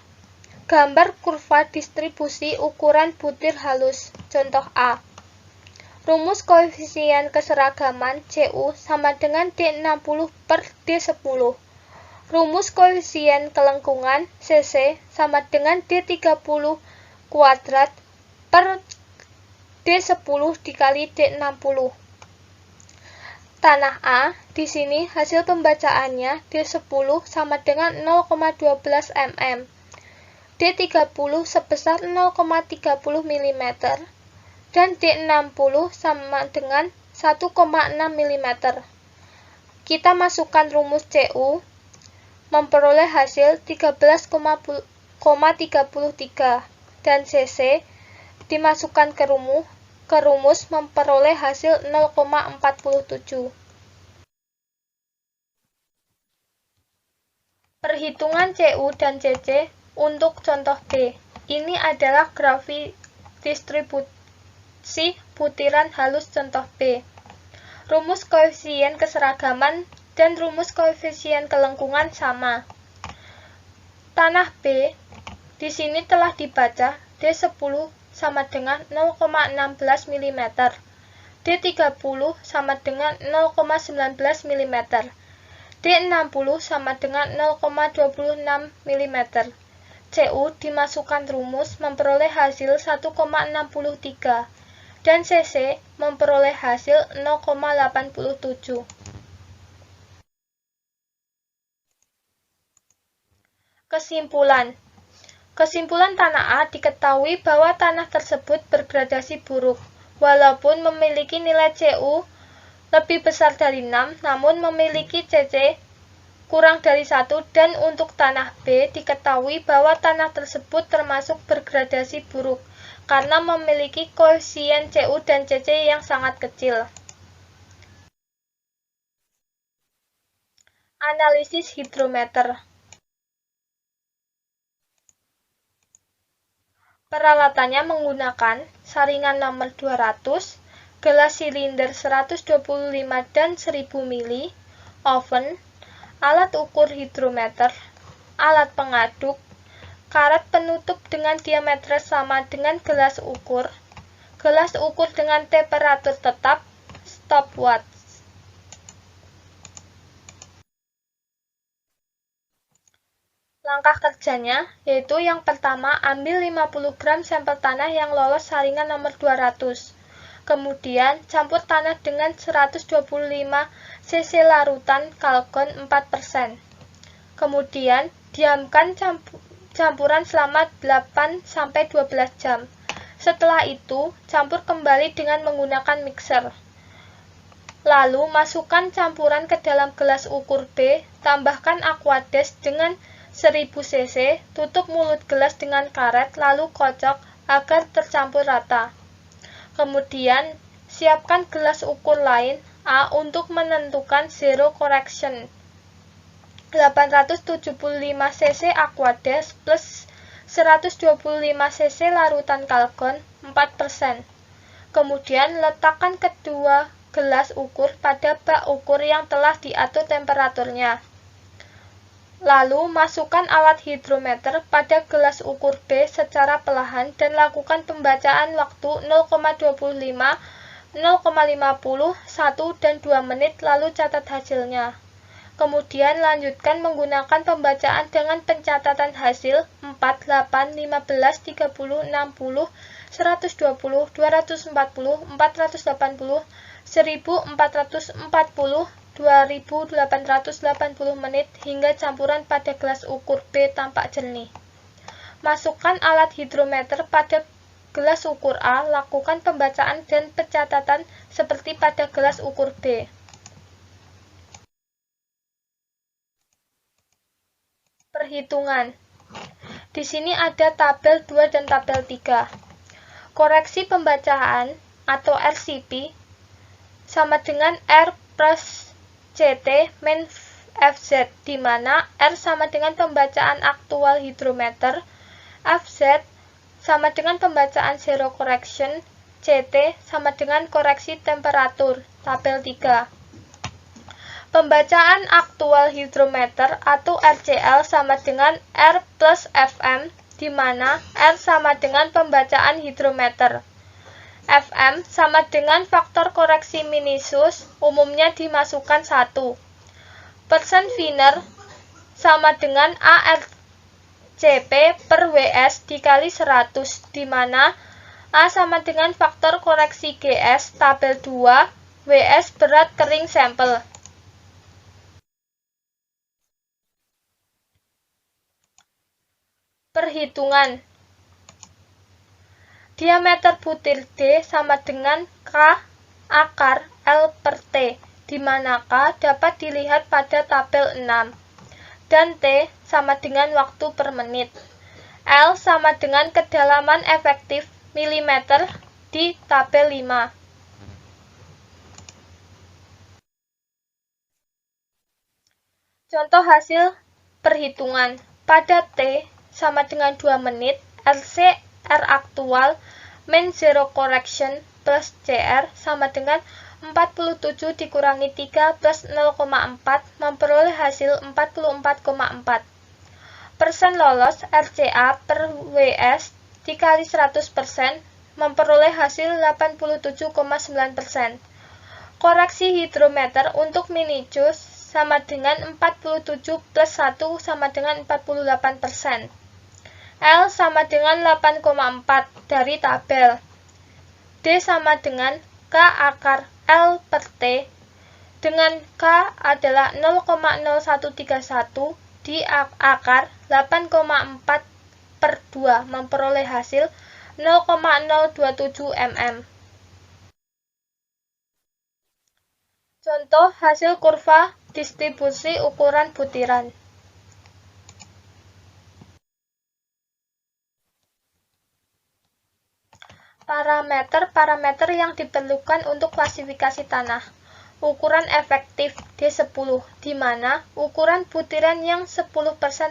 gambar kurva distribusi ukuran butir halus. Contoh A. Rumus koefisien keseragaman CU sama dengan D60 per D10. Rumus koefisien kelengkungan CC sama dengan D30 kuadrat per D10 dikali D60. Tanah A, di sini hasil pembacaannya D10 sama dengan 0,12 mm. D30 sebesar 0,30 mm dan D60 sama dengan 1,6 mm. Kita masukkan rumus CU, memperoleh hasil 13,33 dan CC dimasukkan ke rumus memperoleh hasil 0,47. Perhitungan CU dan CC untuk contoh B. Ini adalah grafik distribusi butiran halus contoh B. Rumus koefisien keseragaman dan rumus koefisien kelengkungan sama. Tanah B di sini telah dibaca D10 sama dengan 0,16 mm, D30 sama dengan 0,19 mm, D60 sama dengan 0,26 mm. CU dimasukkan rumus memperoleh hasil 1,63 dan CC memperoleh hasil 0,87. Kesimpulan. Kesimpulan tanah A diketahui bahwa tanah tersebut bergradasi buruk, walaupun memiliki nilai CU lebih besar dari 6, namun memiliki CC kurang dari 1, dan untuk tanah B diketahui bahwa tanah tersebut termasuk bergradasi buruk, karena memiliki koefisien CU dan CC yang sangat kecil. Analisis hidrometer. Peralatannya menggunakan saringan nomor 200, gelas silinder 125 dan 1000 ml, oven, alat ukur hidrometer, alat pengaduk, karet penutup dengan diameter sama dengan gelas ukur dengan temperatur tetap, stopwatch. Langkah kerjanya, yaitu yang pertama, ambil 50 gram sampel tanah yang lolos saringan nomor 200. Kemudian, campur tanah dengan 125 cc larutan kalgon 4%. Kemudian, diamkan campuran selama 8-12 jam. Setelah itu, campur kembali dengan menggunakan mixer. Lalu masukkan campuran ke dalam gelas ukur B, tambahkan aquades dengan 1000 cc, tutup mulut gelas dengan karet, lalu kocok agar tercampur rata. Kemudian, siapkan gelas ukur lain A untuk menentukan zero correction. 875 cc aquades plus 125 cc larutan kalgon 4%. Kemudian letakkan kedua gelas ukur pada bak ukur yang telah diatur temperaturnya. Lalu masukkan alat hidrometer pada gelas ukur B secara perlahan dan lakukan pembacaan waktu 0,25, 0,50, 1, dan 2 menit lalu catat hasilnya. Kemudian lanjutkan menggunakan pembacaan dengan pencatatan hasil 4, 8, 15, 30, 60, 120, 240, 480, 1440, 2880 menit hingga campuran pada gelas ukur B tampak jernih. Masukkan alat hidrometer pada gelas ukur A, lakukan pembacaan dan pencatatan seperti pada gelas ukur B. Perhitungan. Di sini ada tabel 2 dan tabel 3. Koreksi pembacaan atau RCP sama dengan R plus CT min FZ, di mana R sama dengan pembacaan aktual hidrometer, FZ sama dengan pembacaan zero correction, CT sama dengan koreksi temperatur, tabel 3. Pembacaan aktual hidrometer atau RCL sama dengan R plus FM, di mana R sama dengan pembacaan hidrometer. FM sama dengan faktor koreksi minusus, umumnya dimasukkan 1. Persen Wiener sama dengan ARCP per WS dikali 100, di mana A sama dengan faktor koreksi GS, tabel 2, WS berat kering sampel. Perhitungan. Diameter butir D sama dengan K akar L per T, di mana K dapat dilihat pada tabel 6, dan T sama dengan waktu per menit. L sama dengan kedalaman efektif mm di tabel 5. Contoh hasil perhitungan. Pada T sama dengan 2 menit, RC R aktual min zero correction plus CR sama dengan 47 dikurangi 3 plus 0,4 memperoleh hasil 44,4. Persen lolos RCA per WS dikali 100% memperoleh hasil 87,9%. Koreksi hidrometer untuk minusus sama dengan 47 plus 1 sama dengan 48%. L sama dengan 8,4 dari tabel. D sama dengan K akar L per T, dengan K adalah 0,0131 di akar 8,4 per 2 memperoleh hasil 0,027 mm. Contoh hasil kurva distribusi ukuran butiran. Parameter yang diperlukan untuk klasifikasi tanah. Ukuran efektif D10, di mana ukuran butiran yang 10%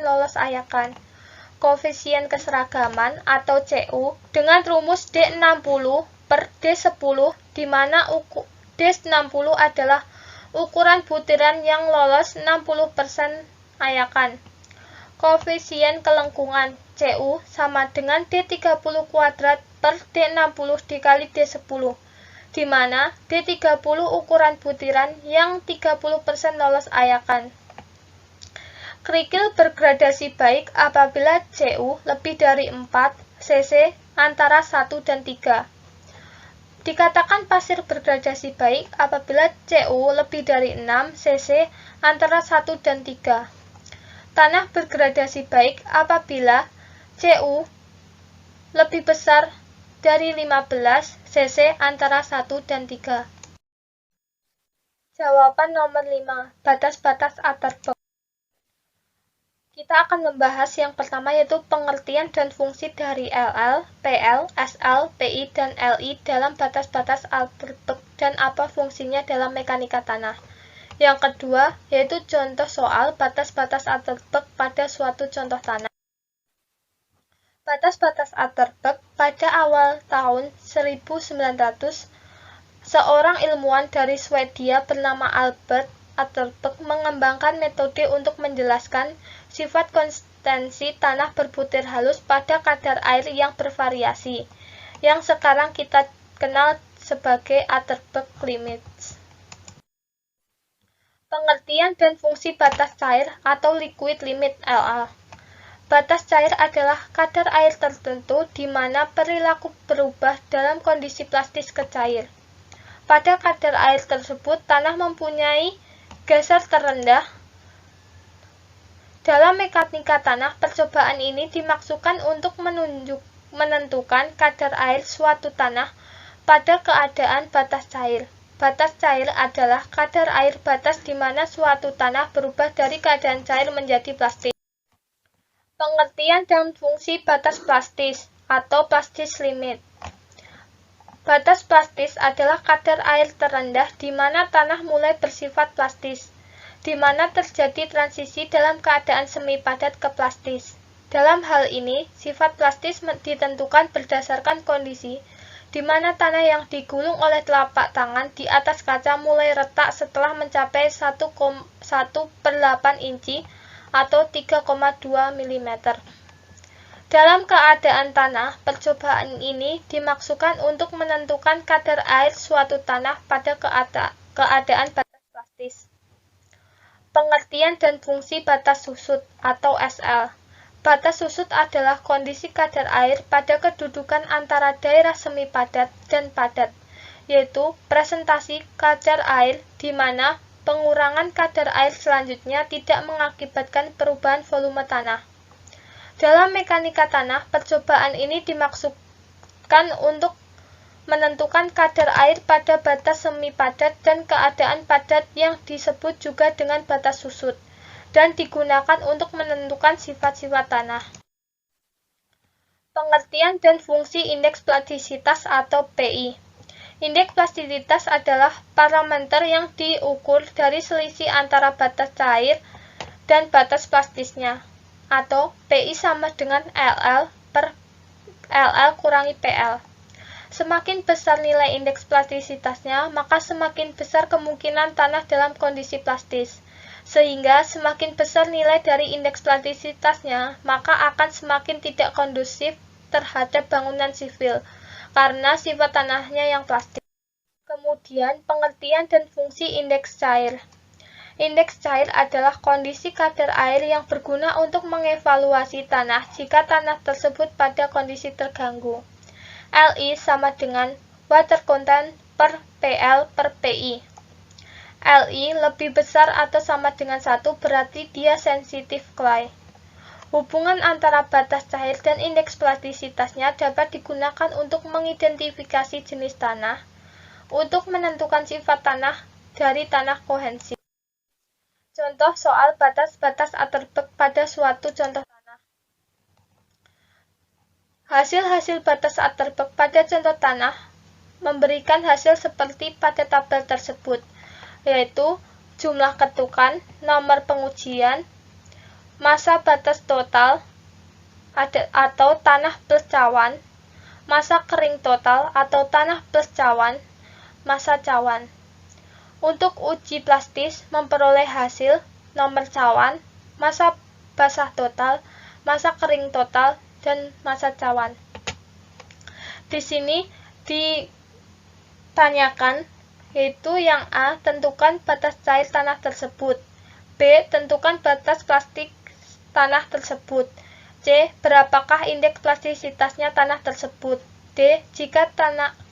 lolos ayakan. Koefisien keseragaman atau CU dengan rumus D60 per D10, di mana D60 adalah ukuran butiran yang lolos 60% ayakan. Koefisien kelengkungan CU sama dengan D30 kuadrat per D60 dikali D10, di mana D30 ukuran butiran yang 30% lolos ayakan. Kerikil bergradasi baik apabila CU lebih dari 4 cc antara 1 dan 3. Dikatakan pasir bergradasi baik apabila CU lebih dari 6 cc antara 1 dan 3. Tanah bergradasi baik apabila CU lebih besar dari 15 cc antara 1 dan 3. Jawaban nomor 5, batas-batas Atterberg. Kita akan membahas yang pertama yaitu pengertian dan fungsi dari LL, PL, SL, PI, dan LI dalam batas-batas Atterberg dan apa fungsinya dalam mekanika tanah. Yang kedua yaitu contoh soal batas-batas Atterberg pada suatu contoh tanah. Batas-batas Atterberg pada awal tahun 1900, seorang ilmuwan dari Swedia bernama Albert Atterberg mengembangkan metode untuk menjelaskan sifat konsistensi tanah berbutir halus pada kadar air yang bervariasi, yang sekarang kita kenal sebagai Atterberg limits. Pengertian dan fungsi batas cair atau liquid limit LL. Batas cair adalah kadar air tertentu di mana perilaku berubah dalam kondisi plastis ke cair. Pada kadar air tersebut, tanah mempunyai geser terendah. Dalam mekanika tanah, percobaan ini dimaksudkan untuk menentukan kadar air suatu tanah pada keadaan batas cair. Batas cair adalah kadar air batas di mana suatu tanah berubah dari keadaan cair menjadi plastis. Pengertian dan fungsi batas plastis atau plastis limit. Batas plastis adalah kadar air terendah di mana tanah mulai bersifat plastis, di mana terjadi transisi dalam keadaan semi padat ke plastis. Dalam hal ini, sifat plastis ditentukan berdasarkan kondisi di mana tanah yang digulung oleh telapak tangan di atas kaca mulai retak setelah mencapai 1/8 inci atau 3,2 mm. Dalam keadaan tanah, percobaan ini dimaksudkan untuk menentukan kadar air suatu tanah pada keadaan batas plastis. Pengertian dan fungsi batas susut atau SL. Batas susut adalah kondisi kadar air pada kedudukan antara daerah semi padat dan padat, yaitu presentasi kadar air di mana pengurangan kadar air selanjutnya tidak mengakibatkan perubahan volume tanah. Dalam mekanika tanah, percobaan ini dimaksudkan untuk menentukan kadar air pada batas semi padat dan keadaan padat yang disebut juga dengan batas susut, dan digunakan untuk menentukan sifat-sifat tanah. Pengertian dan fungsi indeks plastisitas atau PI. Indeks plastisitas adalah parameter yang diukur dari selisih antara batas cair dan batas plastisnya, atau PI sama dengan LL per LL kurangi PL. Semakin besar nilai indeks plastisitasnya, maka semakin besar kemungkinan tanah dalam kondisi plastis. Sehingga semakin besar nilai dari indeks plastisitasnya, maka akan semakin tidak kondusif terhadap bangunan sivil, karena sifat tanahnya yang plastis. Kemudian, pengertian dan fungsi indeks cair. Indeks cair adalah kondisi kadar air yang berguna untuk mengevaluasi tanah jika tanah tersebut pada kondisi terganggu. LI sama dengan water content per PL per PI. LI lebih besar atau sama dengan 1 berarti dia sensitif clay. Hubungan antara batas cair dan indeks plastisitasnya dapat digunakan untuk mengidentifikasi jenis tanah, untuk menentukan sifat tanah dari tanah kohensif. Contoh soal batas-batas Atterberg pada suatu contoh tanah. Hasil-hasil batas Atterberg pada contoh tanah memberikan hasil seperti pada tabel tersebut, yaitu jumlah ketukan, nomor pengujian, masa batas total atau tanah plus cawan, masa kering total atau tanah plus cawan, masa cawan. Untuk uji plastis memperoleh hasil, nomor cawan, masa basah total, masa kering total, dan masa cawan. Di sini ditanyakan yaitu yang A, tentukan batas cair tanah tersebut. B, tentukan batas plastik tanah tersebut. C, berapakah indeks plastisitasnya tanah tersebut. D,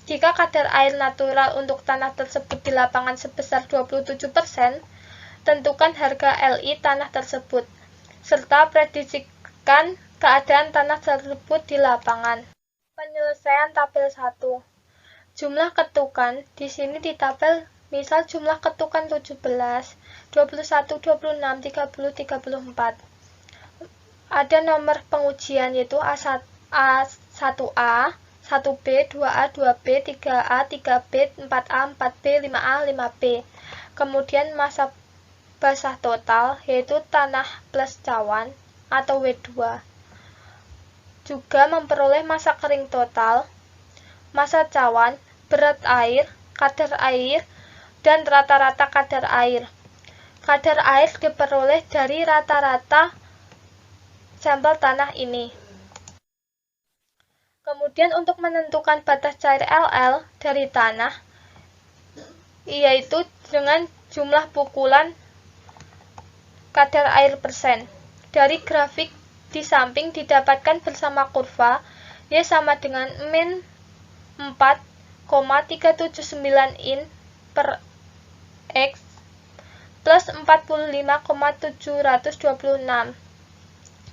jika kadar air natural untuk tanah tersebut di lapangan sebesar 27%, tentukan harga LI tanah tersebut, serta prediksikan keadaan tanah tersebut di lapangan. Penyelesaian tabel 1. Jumlah ketukan di sini di tabel Misal jumlah ketukan 17, 21, 26, 30, 34. Ada nomor pengujian yaitu A1A, 1B, 2A, 2B, 3A, 3B, 4A, 4B, 5A, 5B. Kemudian masa basah total yaitu tanah plus cawan atau W2. Juga memperoleh masa kering total, masa cawan, berat air, kadar air, dan rata-rata kadar air. Kadar air diperoleh dari rata-rata sampel tanah ini. Kemudian untuk menentukan batas cair LL dari tanah, yaitu dengan jumlah pukulan kadar air persen. Dari grafik di samping didapatkan bersama kurva Y sama dengan min 4,379 in per X plus 45,726.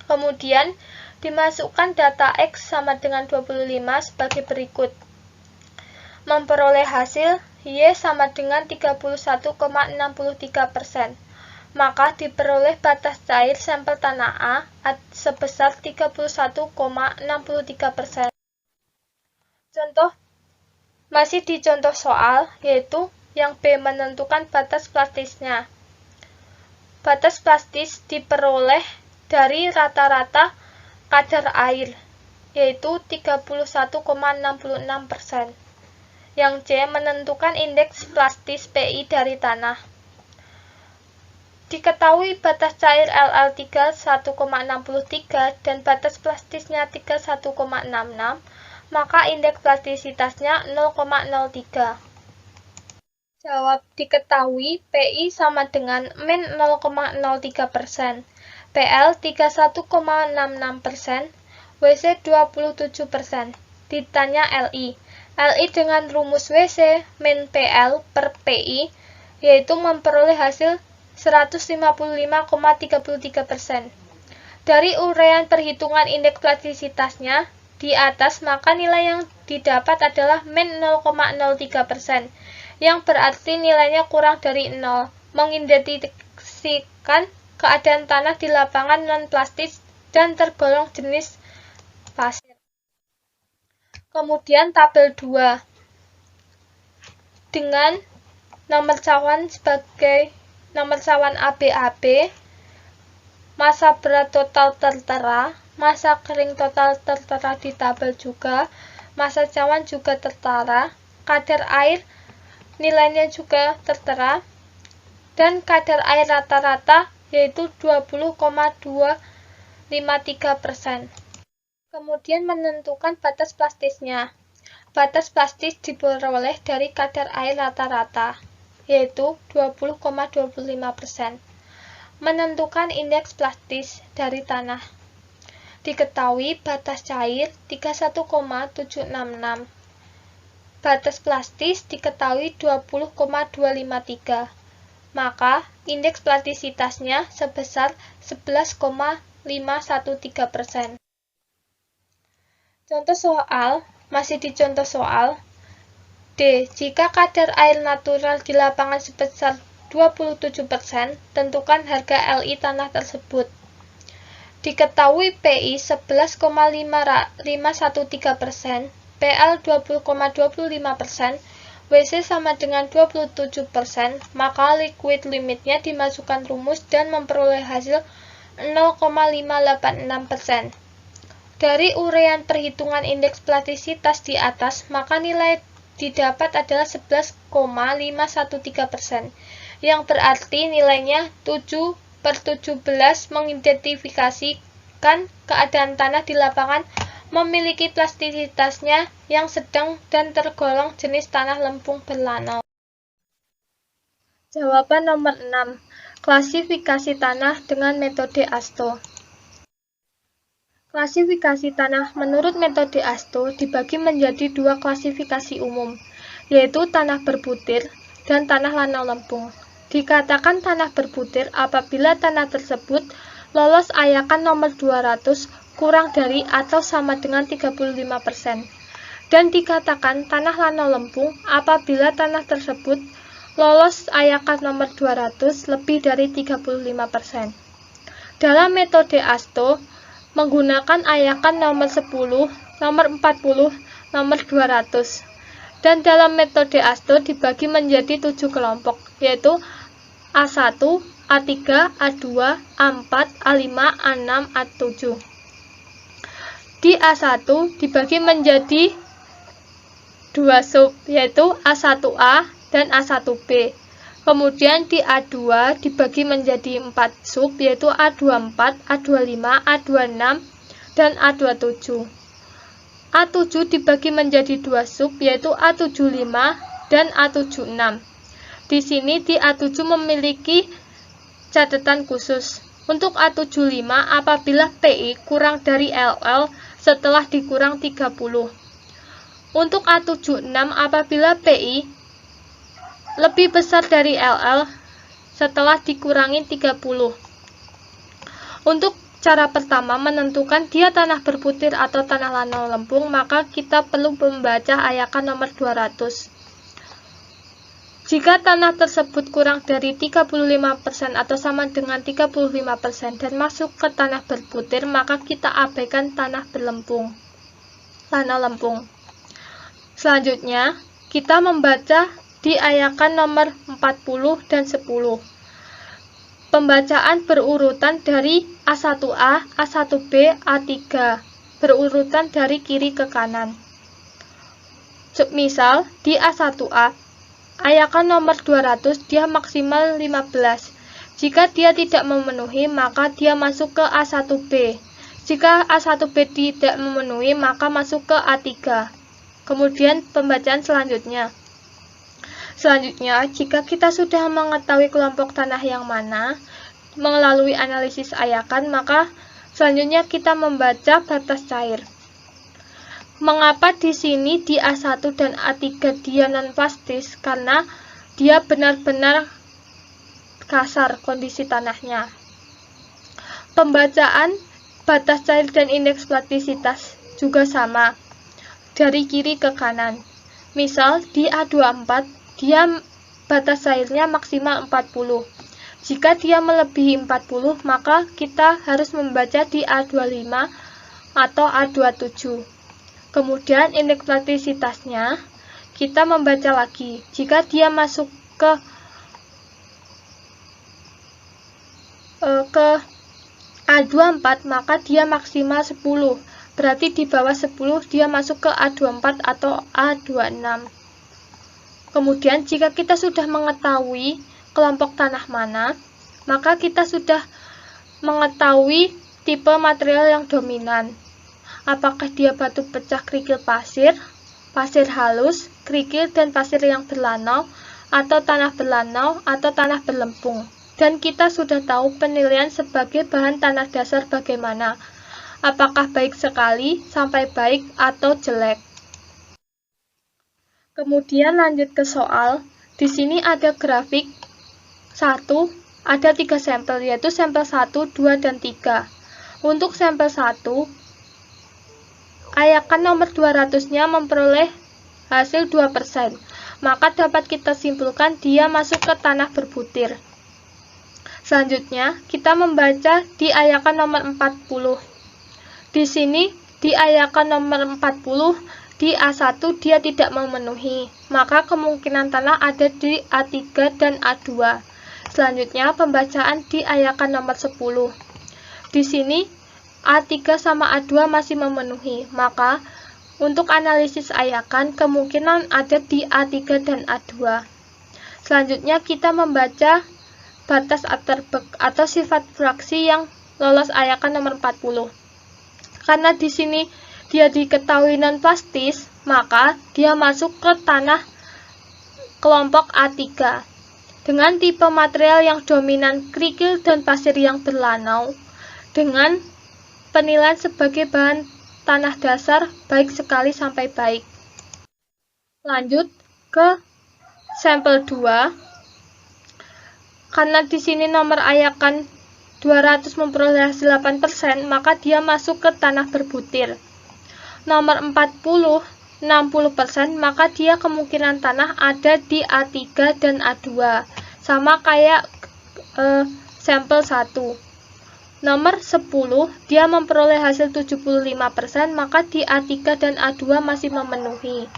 Kemudian dimasukkan data X sama dengan 25 sebagai berikut. Memperoleh hasil Y sama dengan 31,63%. Maka diperoleh batas cair sampel tanah A sebesar 31,63%. Contoh masih di contoh soal, yaitu yang B menentukan batas plastisnya. Batas plastis diperoleh dari rata-rata kadar air, yaitu 31,66%. Yang C menentukan indeks plastis PI dari tanah. Diketahui batas cair LL 31,63 dan batas plastisnya 31,66, maka indeks plastisitasnya 0,03. Jawab: diketahui PI sama dengan min 0,03%, PL 31,66%, WC 27%. Ditanya LI. LI dengan rumus WC min PL per PI, yaitu memperoleh hasil 155,33%. Dari uraian perhitungan indeks plastisitasnya di atas, maka nilai yang didapat adalah min 0,03%, yang berarti nilainya kurang dari 0, mengindikasikan keadaan tanah di lapangan non-plastis dan tergolong jenis pasir. Kemudian tabel 2 dengan nomor cawan sebagai nomor cawan ABAB, masa berat total tertera, masa kering total tertera di tabel juga, masa cawan juga tertera, kadar air nilainya juga tertera, dan kadar air rata-rata yaitu 20,253%. Kemudian menentukan batas plastisnya. Batas plastis diperoleh dari kadar air rata-rata, yaitu 20,25%. Menentukan indeks plastis dari tanah. Diketahui batas cair 31,766. Batas plastis diketahui 20,253. Maka indeks plastisitasnya sebesar 11,513%. Contoh soal, masih di contoh soal. D. Jika kadar air natural di lapangan sebesar 27%, tentukan harga LI tanah tersebut. Diketahui PI 11,513%, PL 20,25%, WC sama dengan 27%, maka liquid limitnya dimasukkan rumus dan memperoleh hasil 0,586%. Dari uraian perhitungan indeks plastisitas di atas, maka nilai didapat adalah 11,513%, yang berarti nilainya 7/17 mengidentifikasikan keadaan tanah di lapangan memiliki plastisitasnya yang sedang dan tergolong jenis tanah lempung berlanau. Jawaban nomor 6. Klasifikasi tanah dengan metode ASTO. Klasifikasi tanah menurut metode ASTO dibagi menjadi dua klasifikasi umum, yaitu tanah berbutir dan tanah lanau lempung. Dikatakan tanah berbutir apabila tanah tersebut lolos ayakan nomor 200 kurang dari atau sama dengan 35%. Dan dikatakan tanah lanau lempung apabila tanah tersebut lolos ayakan nomor 200 lebih dari 35%. Dalam metode ASTO, menggunakan ayakan nomor 10, nomor 40, nomor 200. Dan dalam metode ASTO dibagi menjadi 7 kelompok, yaitu A1, A3, A2, A4, A5, A6, A7. Di A1 dibagi menjadi 2 sub, yaitu A1A dan A1B. Kemudian di A2 dibagi menjadi 4 sub, yaitu A24, A25, A26, dan A27. A7 dibagi menjadi 2 sub, yaitu A75 dan A76. Di sini di A7 memiliki catatan khusus. Untuk A75 apabila PI kurang dari LL setelah dikurang 30. Untuk A76 apabila PI lebih besar dari LL setelah dikurangi 30. Untuk cara pertama menentukan dia tanah berputir atau tanah lanau lempung, maka kita perlu membaca ayakan nomor 200. Jika tanah tersebut kurang dari 35% atau sama dengan 35% dan masuk ke tanah berputir, maka kita abaikan tanah berlempung, lanau lempung. Selanjutnya, kita membaca di ayakan nomor 40 dan 10. Pembacaan berurutan dari A1A, A1B, A3, berurutan dari kiri ke kanan. Misal, di A1A, ayakan nomor 200 dia maksimal 15. Jika dia tidak memenuhi, maka dia masuk ke A1B. Jika A1B tidak memenuhi, maka masuk ke A3. Kemudian pembacaan selanjutnya. Selanjutnya, jika kita sudah mengetahui kelompok tanah yang mana melalui analisis ayakan, maka selanjutnya kita membaca batas cair. Mengapa di sini di A1 dan A3 dia non-plastis? Karena dia benar-benar kasar kondisi tanahnya. Pembacaan batas cair dan indeks plastisitas juga sama, dari kiri ke kanan. Misal di A24 dia batas cairnya maksimal 40. Jika dia melebihi 40, maka kita harus membaca di A25 atau A27. Kemudian indeks plastisitasnya kita membaca lagi. Jika dia masuk ke A24, maka dia maksimal 10. Berarti di bawah 10 dia masuk ke A24 atau A26. Kemudian jika kita sudah mengetahui kelompok tanah mana, maka kita sudah mengetahui tipe material yang dominan. Apakah dia batu pecah kerikil pasir, pasir halus, kerikil dan pasir yang berlanau, atau tanah berlanau, atau tanah berlempung. Dan kita sudah tahu penilaian sebagai bahan tanah dasar bagaimana. Apakah baik sekali, sampai baik, atau jelek. Kemudian lanjut ke soal. Di sini ada grafik 1, ada 3 sampel, yaitu sampel 1, 2, dan 3. Untuk sampel 1, ayakan nomor 200-nya memperoleh hasil 2%. Maka dapat kita simpulkan dia masuk ke tanah berbutir. Selanjutnya, kita membaca di ayakan nomor 40. Di sini, di ayakan nomor 40, di A1 dia tidak memenuhi, maka kemungkinan tanah ada di A3 dan A2. Selanjutnya pembacaan di ayakan nomor 10. Di sini A3 sama A2 masih memenuhi, maka untuk analisis ayakan kemungkinan ada di A3 dan A2. Selanjutnya kita membaca batas Atterberg atau sifat fraksi yang lolos ayakan nomor 40. Karena di sini dia diketahui non-plastis, maka dia masuk ke tanah kelompok A3 dengan tipe material yang dominan kerikil dan pasir yang berlanau, dengan penilaian sebagai bahan tanah dasar baik sekali sampai baik. Lanjut ke sampel 2. Karena di sini nomor ayakan 200 memperoleh hasil 8%, maka dia masuk ke tanah berbutir. Nomor 40, 60%, maka dia kemungkinan tanah ada di A3 dan A2. Sama kayak sampel 1. Nomor 10, dia memperoleh hasil 75%, maka di A3 dan A2 masih memenuhi.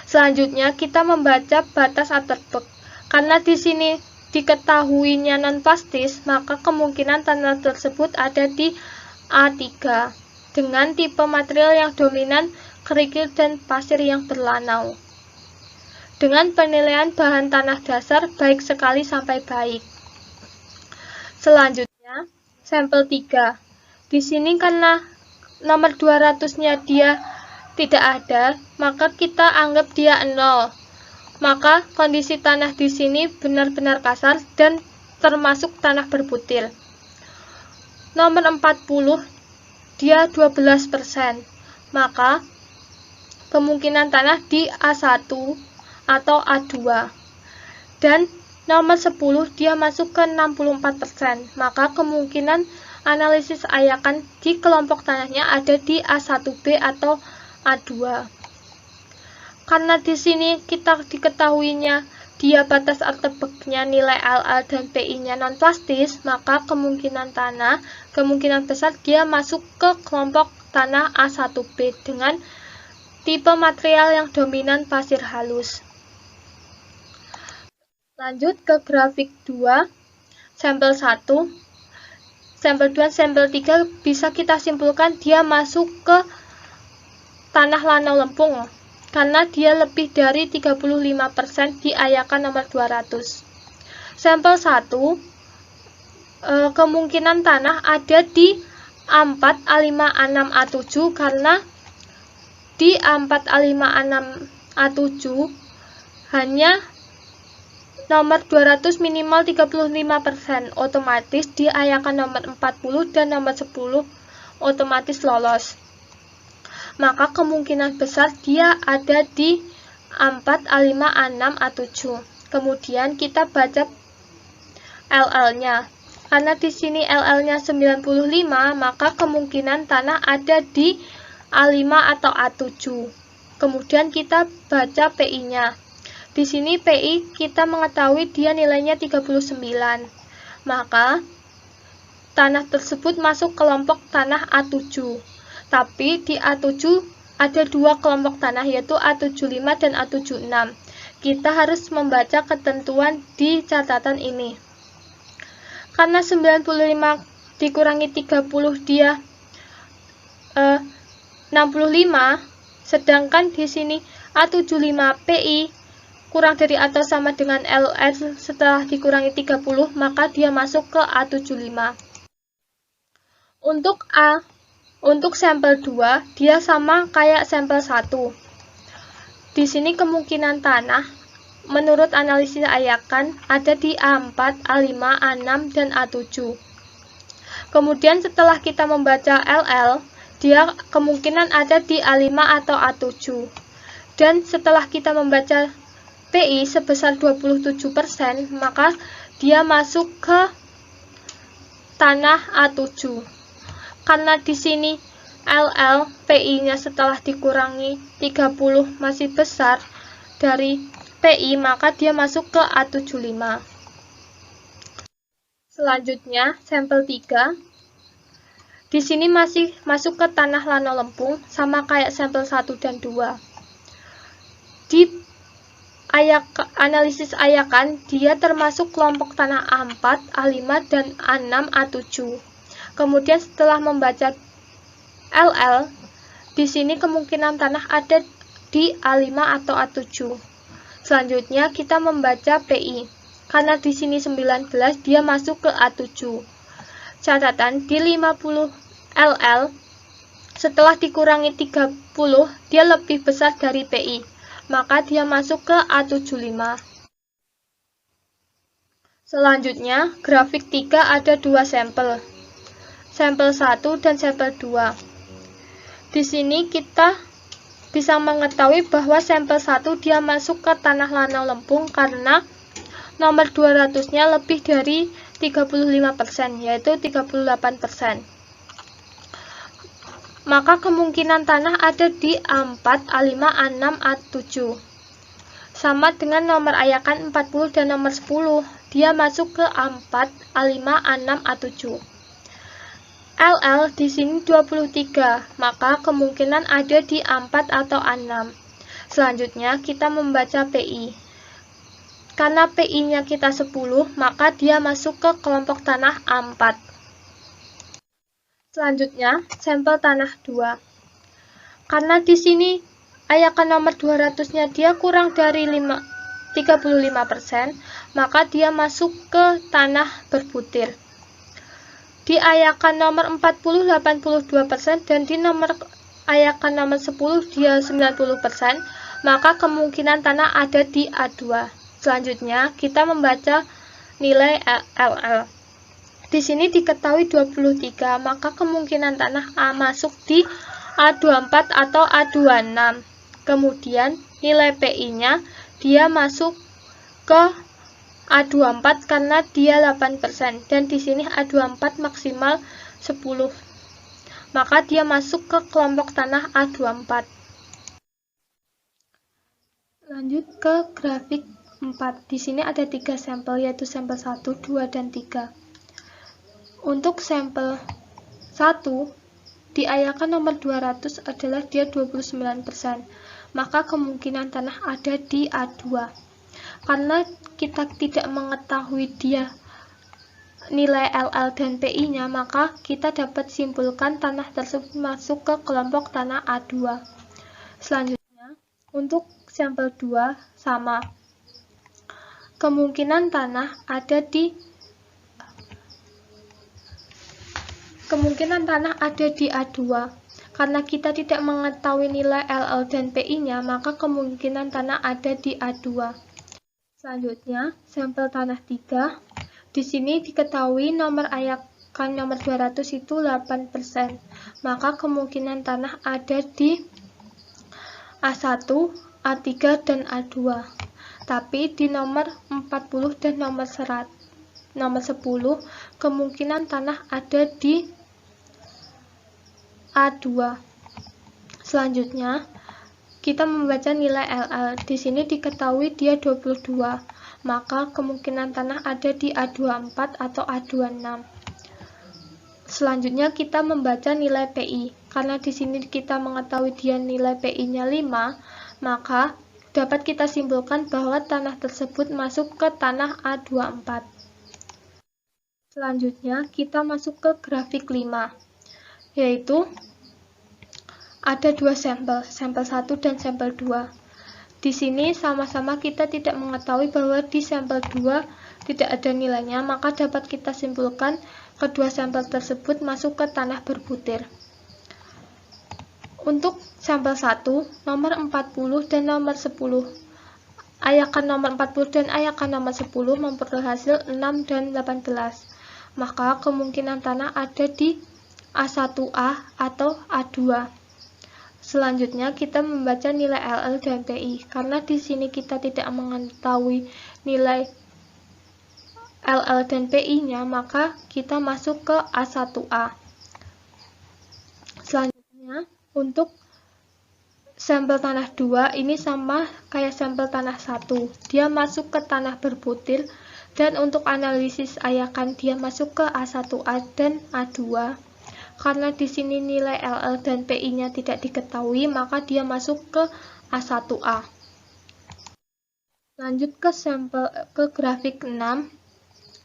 Selanjutnya, kita membaca batas Atterberg. Karena di sini diketahuinya non-plastis, maka kemungkinan tanah tersebut ada di A3 dengan tipe material yang dominan kerikil dan pasir yang berlanau. Dengan penilaian bahan tanah dasar baik sekali sampai baik. Selanjutnya, sampel 3. Di sini karena nomor 200-nya dia tidak ada, maka kita anggap dia 0. Maka kondisi tanah di sini benar-benar kasar dan termasuk tanah berbutir. Nomor 40, dia 12%. Maka kemungkinan tanah di A1 atau A2. Dan nomor 10, dia masuk ke 64%. Maka kemungkinan analisis ayakan di kelompok tanahnya ada di A1B atau A2. Karena di sini kita diketahuinya dia batas Atterberg-nya nilai LL dan PI-nya non-plastis, maka kemungkinan besar dia masuk ke kelompok tanah A1B dengan tipe material yang dominan pasir halus. Lanjut ke grafik 2, sampel 1, sampel 2, sampel 3 bisa kita simpulkan dia masuk ke tanah lanau lempung karena dia lebih dari 35% di ayakan nomor 200. Sampel 1, kemungkinan tanah ada di A4, A5, A6, A7 karena di A4, A5, A6, A7 hanya nomor 200 minimal 35%, otomatis di ayakan nomor 40 dan nomor 10 otomatis lolos. Maka kemungkinan besar dia ada di A4, A5, A6, A7. Kemudian kita baca LL-nya. Karena di sini LL-nya 95, maka kemungkinan tanah ada di A5 atau A7. Kemudian kita baca PI-nya. Di sini PI kita mengetahui dia nilainya 39. Maka tanah tersebut masuk kelompok tanah A7. Tapi di A7 ada dua kelompok tanah yaitu A75 dan A76. Kita harus membaca ketentuan di catatan ini. Karena 95 dikurangi 30 dia 65, sedangkan di sini A75 PI kurang dari atau sama dengan LL setelah dikurangi 30, maka dia masuk ke A75. Untuk sampel 2, dia sama kayak sampel 1. Di sini kemungkinan tanah, menurut analisis ayakan, ada di A4, A5, A6, dan A7. Kemudian setelah kita membaca LL, dia kemungkinan ada di A5 atau A7. Dan setelah kita membaca PI sebesar 27%, maka dia masuk ke tanah A7. Karena di sini LL PI-nya setelah dikurangi 30 masih besar dari PI, maka dia masuk ke A75. Selanjutnya, sampel 3. Di sini masih masuk ke tanah lanau lempung sama kayak sampel 1 dan 2. Di analisis ayakan, dia termasuk kelompok tanah A4, A5, dan A6, A7. Kemudian setelah membaca LL, di sini kemungkinan tanah ada di A5 atau A7. Selanjutnya kita membaca PI. Karena di sini 19, dia masuk ke A7. Catatan di 50 LL, setelah dikurangi 30, dia lebih besar dari PI. Maka dia masuk ke A75. Selanjutnya, grafik 3 ada dua sampel. Sampel 1 dan sampel 2. Di sini kita bisa mengetahui bahwa sampel 1 dia masuk ke tanah lanau lempung karena nomor 200-nya lebih dari 35%, yaitu 38%. maka kemungkinan tanah ada di A4, A5, A6, A7. Sama dengan nomor Ayakan 40 dan nomor 10, dia masuk ke A4, A5, A6, A7. LL di sini 23, maka kemungkinan ada di A4 atau A6. Selanjutnya kita membaca PI. Karena PI-nya kita 10, maka dia masuk ke kelompok tanah A4. Selanjutnya, sampel tanah 2. Karena di sini Ayakan nomor 200-nya dia kurang dari 35%, maka dia masuk ke tanah berbutir. Di Ayakan nomor 40 82% dan di nomor Ayakan nomor 10 dia 90%, maka kemungkinan tanah ada di A2. Selanjutnya, kita membaca nilai LL. Di sini diketahui 23, maka kemungkinan tanah A masuk di A24 atau A26. Kemudian, nilai PI-nya dia masuk ke A24 karena dia 8%, dan di sini A24 maksimal 10. Maka dia masuk ke kelompok tanah A24. Lanjut ke grafik 4. Di sini ada 3 sampel, yaitu sampel 1, 2, dan 3. Untuk sampel 1, di Ayakan nomor 200 adalah dia 29%, maka kemungkinan tanah ada di A2. Karena kita tidak mengetahui dia nilai LL dan PI-nya, maka kita dapat simpulkan tanah tersebut masuk ke kelompok tanah A2. Selanjutnya, untuk sampel 2 sama. Kemungkinan tanah ada di A2. Karena kita tidak mengetahui nilai LL dan PI-nya, maka kemungkinan tanah ada di A2. Selanjutnya, sampel tanah 3. Di sini diketahui nomor Ayakan nomor 200 itu 8%, maka kemungkinan tanah ada di A1, A3, dan A2. Tapi di nomor 40 dan nomor 10, kemungkinan tanah ada di A2. Selanjutnya, kita membaca nilai LL. Di sini diketahui dia 22, maka kemungkinan tanah ada di A24 atau A26. Selanjutnya, kita membaca nilai PI. Karena di sini kita mengetahui dia nilai PI-nya 5, maka dapat kita simpulkan bahwa tanah tersebut masuk ke tanah A24. Selanjutnya, kita masuk ke grafik 5, yaitu ada 2 sampel, sampel 1 dan sampel 2. Di sini sama-sama kita tidak mengetahui bahwa di sampel 2 tidak ada nilainya, maka dapat kita simpulkan kedua sampel tersebut masuk ke tanah berbutir. Untuk sampel 1, nomor 40 dan nomor 10. Ayakan nomor 40 dan Ayakan nomor 10 memperoleh hasil 6 dan 18. Maka kemungkinan tanah ada di A1A atau A2. Selanjutnya kita membaca nilai LL dan PI. Karena di sini kita tidak mengetahui nilai LL dan PI-nya, maka kita masuk ke A1A. Selanjutnya, untuk sampel tanah 2 ini sama kayak sampel tanah 1. Dia masuk ke tanah berbutir, dan untuk analisis Ayakan dia masuk ke A1A dan A2. Karena di sini nilai LL dan PI-nya tidak diketahui, maka dia masuk ke A1A. Lanjut ke grafik 6.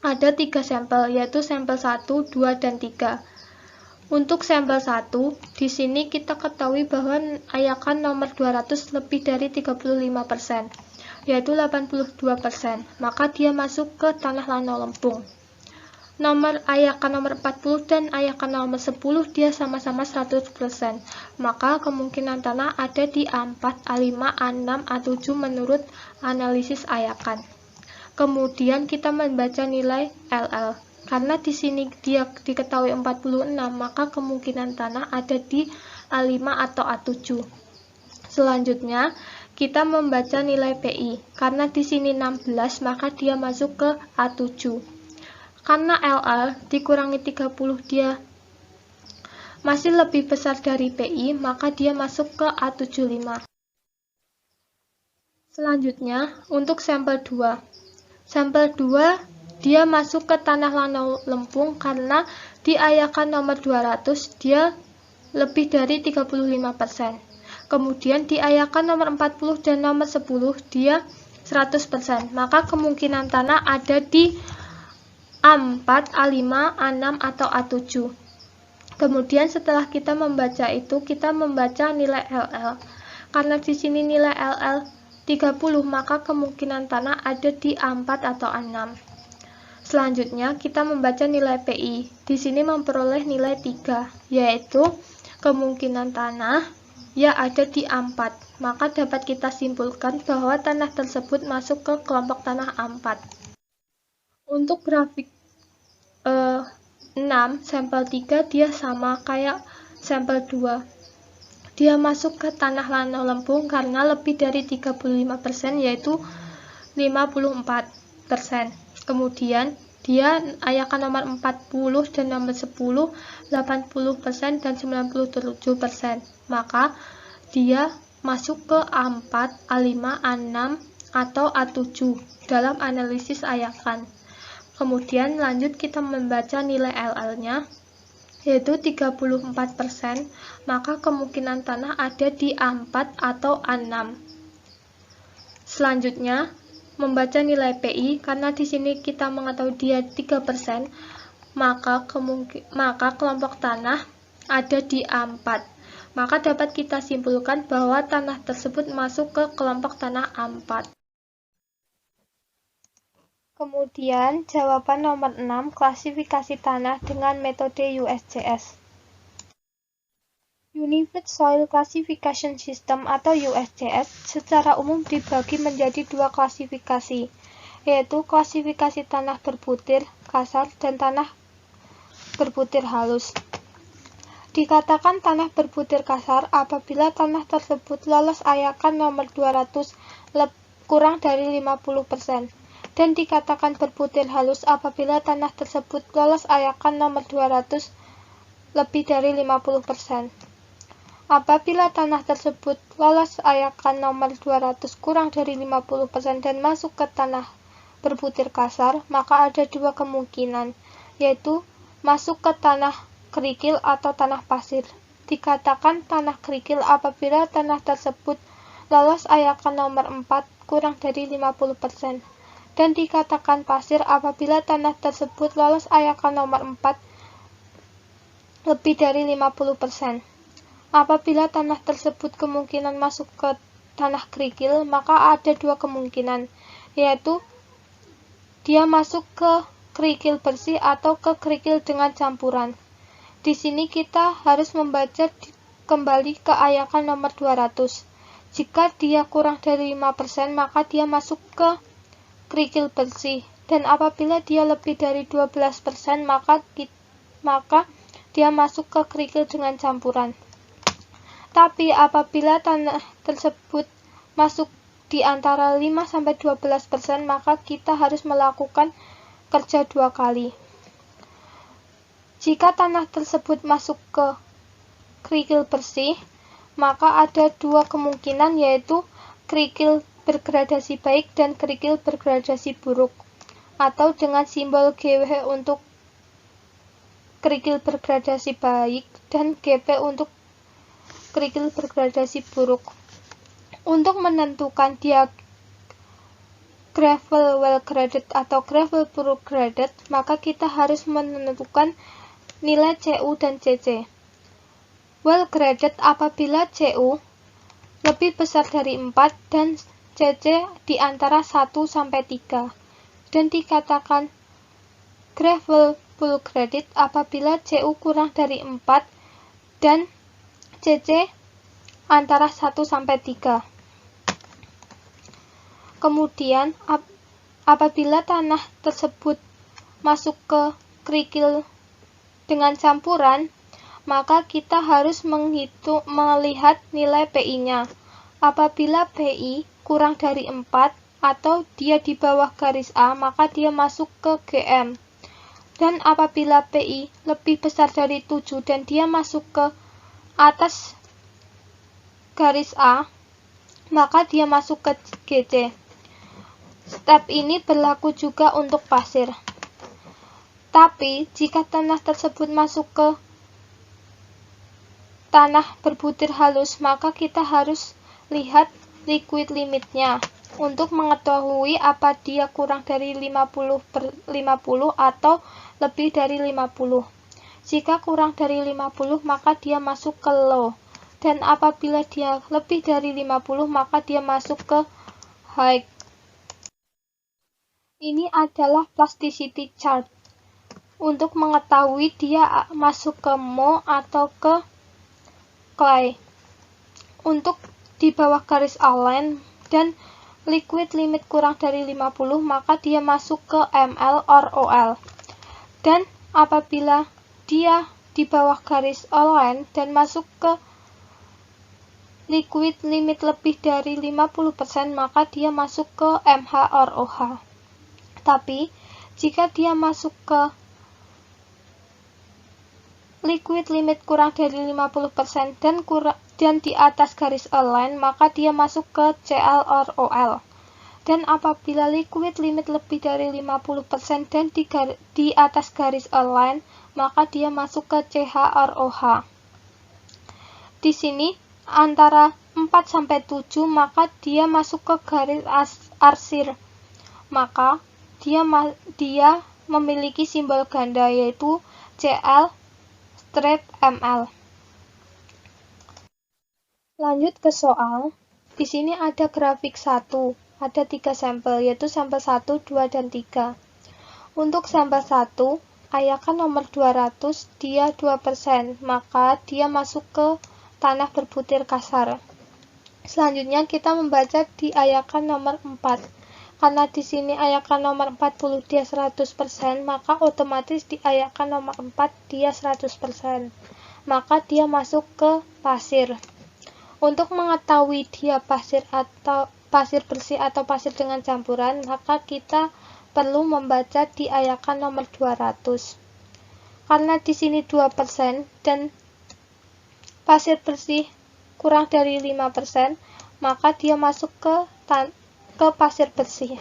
Ada 3 sampel, yaitu sampel 1, 2, dan 3. Untuk sampel 1, di sini kita ketahui bahwa Ayakan nomor 200 lebih dari 35%, yaitu 82%, maka dia masuk ke tanah Lano Lempung. Nomor Ayakan nomor 40 dan Ayakan nomor 10 dia sama-sama 100%, maka kemungkinan tanah ada di A4, A5, A6, A7 menurut analisis Ayakan. Kemudian kita membaca nilai LL. Karena di sini dia diketahui 46, maka kemungkinan tanah ada di A5 atau A7. Selanjutnya, kita membaca nilai PI. Karena di sini 16, maka dia masuk ke A7. Karena LL dikurangi 30 dia masih lebih besar dari PI, maka dia masuk ke A75. Selanjutnya, untuk sampel 2. Sampel 2, dia masuk ke tanah Lanau Lempung karena di ayakan nomor 200, dia lebih dari 35%. Kemudian di ayakan nomor 40 dan nomor 10, dia 100%. Maka kemungkinan tanah ada di A4, A5, A6, atau A7. Kemudian setelah kita membaca itu, kita membaca nilai LL. Karena di sini nilai LL 30, maka kemungkinan tanah ada di A4 atau A6. Selanjutnya, kita membaca nilai PI. Di sini memperoleh nilai 3, yaitu kemungkinan tanah ya ada di A4. Maka dapat kita simpulkan bahwa tanah tersebut masuk ke kelompok tanah A4. Untuk grafik 6, sampel 3 dia sama kayak sampel 2. Dia masuk ke tanah Lanau Lempung karena lebih dari 35%, yaitu 54%. Kemudian dia ayakan nomor 40 dan nomor 10, 80% dan 97%. Maka dia masuk ke A4, A5, A6, atau A7 dalam analisis ayakan. Kemudian lanjut kita membaca nilai LL-nya, yaitu 34%, maka kemungkinan tanah ada di A4 atau A6. Selanjutnya, membaca nilai PI, karena di sini kita mengetahui dia 3%, maka kelompok tanah ada di A4. Maka dapat kita simpulkan bahwa tanah tersebut masuk ke kelompok tanah A4. Kemudian, jawaban nomor 6, klasifikasi tanah dengan metode USGS. Unified Soil Classification System atau USGS secara umum dibagi menjadi dua klasifikasi, yaitu klasifikasi tanah berbutir kasar dan tanah berbutir halus. Dikatakan tanah berbutir kasar apabila tanah tersebut lolos ayakan nomor 200 kurang dari 50%. Dan dikatakan berbutir halus apabila tanah tersebut lolos ayakan nomor 200 lebih dari 50%. Apabila tanah tersebut lolos ayakan nomor 200 kurang dari 50% dan masuk ke tanah berbutir kasar, maka ada dua kemungkinan, yaitu masuk ke tanah kerikil atau tanah pasir. Dikatakan tanah kerikil apabila tanah tersebut lolos ayakan nomor 4 kurang dari 50%. Dan dikatakan pasir apabila tanah tersebut lolos ayakan nomor 4 lebih dari 50%. Apabila tanah tersebut kemungkinan masuk ke tanah kerikil, maka ada dua kemungkinan, yaitu dia masuk ke kerikil bersih atau ke kerikil dengan campuran. Di sini kita harus membaca kembali ke ayakan nomor 200. Jika dia kurang dari 5%, maka dia masuk ke kerikil bersih, dan apabila dia lebih dari 12%, maka dia masuk ke kerikil dengan campuran. Tapi apabila tanah tersebut masuk di antara 5-12%, maka kita harus melakukan kerja dua kali. Jika tanah tersebut masuk ke kerikil bersih, maka ada dua kemungkinan, yaitu kerikil bergradasi baik dan kerikil bergradasi buruk, atau dengan simbol GW untuk kerikil bergradasi baik dan GP untuk kerikil bergradasi buruk. Untuk menentukan dia gravel well graded atau gravel poor graded, maka kita harus menentukan nilai CU dan CC. Well graded apabila CU lebih besar dari 4 dan CC di antara 1-3, dan dikatakan gravel poor graded apabila CU kurang dari 4 dan CC antara 1-3. Kemudian apabila tanah tersebut masuk ke kerikil dengan campuran, maka kita harus melihat nilai PI-nya. Apabila PI kurang dari 4 atau dia di bawah garis A, maka dia masuk ke GM. Dan apabila PI lebih besar dari 7 dan dia masuk ke atas garis A, maka dia masuk ke GC. Step ini berlaku juga untuk pasir. Tapi, jika tanah tersebut masuk ke tanah berbutir halus, maka kita harus lihat liquid limitnya untuk mengetahui apa dia kurang dari 50/50 atau lebih dari 50. Jika kurang dari 50, maka dia masuk ke low. Dan apabila dia lebih dari 50, maka dia masuk ke high. Ini adalah plasticity chart untuk mengetahui dia masuk ke mo atau ke clay. Untuk di bawah garis A-line dan liquid limit kurang dari 50, maka dia masuk ke ML or OL. Dan apabila dia di bawah garis A-line dan masuk ke liquid limit lebih dari 50%, maka dia masuk ke MH or OH. Tapi, jika dia masuk ke liquid limit kurang dari 50% dan di atas garis A-line, maka dia masuk ke CL or OL. Dan apabila liquid limit lebih dari 50% dan di atas garis A-line, maka dia masuk ke CH or OH. Di sini antara 4-7, maka dia masuk ke garis arsir. Maka dia memiliki simbol ganda, yaitu CL ML. Lanjut ke soal. Di sini ada grafik 1. Ada 3 sampel, yaitu sampel 1, 2, dan 3. Untuk sampel 1, ayakan nomor 200, dia 2%, maka dia masuk ke tanah berbutir kasar. Selanjutnya kita membaca di ayakan nomor 4. Karena di sini ayakan nomor 40 dia 100%, maka otomatis di ayakan nomor 4 dia 100%. Maka dia masuk ke pasir. Untuk mengetahui dia pasir bersih atau pasir dengan campuran, maka kita perlu membaca di ayakan nomor 200. Karena di sini 2% dan pasir bersih kurang dari 5%, maka dia masuk ke pasir bersih.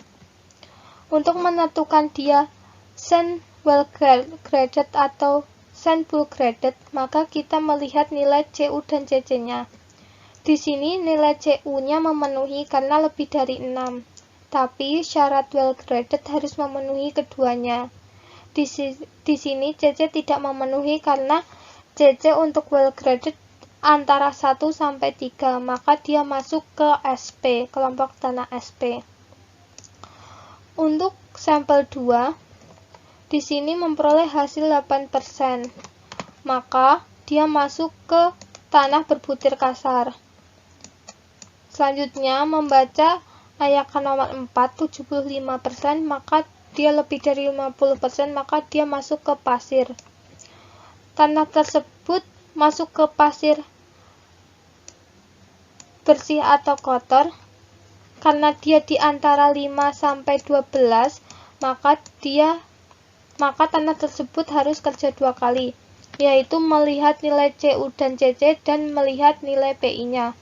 Untuk menentukan dia sand well graded atau sand pool graded, maka kita melihat nilai CU dan CC-nya. Di sini nilai CU-nya memenuhi karena lebih dari 6, tapi syarat well graded harus memenuhi keduanya. Di sini CC tidak memenuhi karena CC untuk well graded antara 1-3, maka dia masuk ke SP, kelompok tanah SP. Untuk sampel 2, di sini memperoleh hasil 8%, maka dia masuk ke tanah berbutir kasar. Selanjutnya membaca ayakan nomor 4, 75%, maka dia lebih dari 50%, maka dia masuk ke pasir. Tanah tersebut masuk ke pasir bersih atau kotor. Karena dia di antara 5-12, maka tanah tersebut harus kerja 2 kali, yaitu melihat nilai CU dan CC dan melihat nilai PI-nya.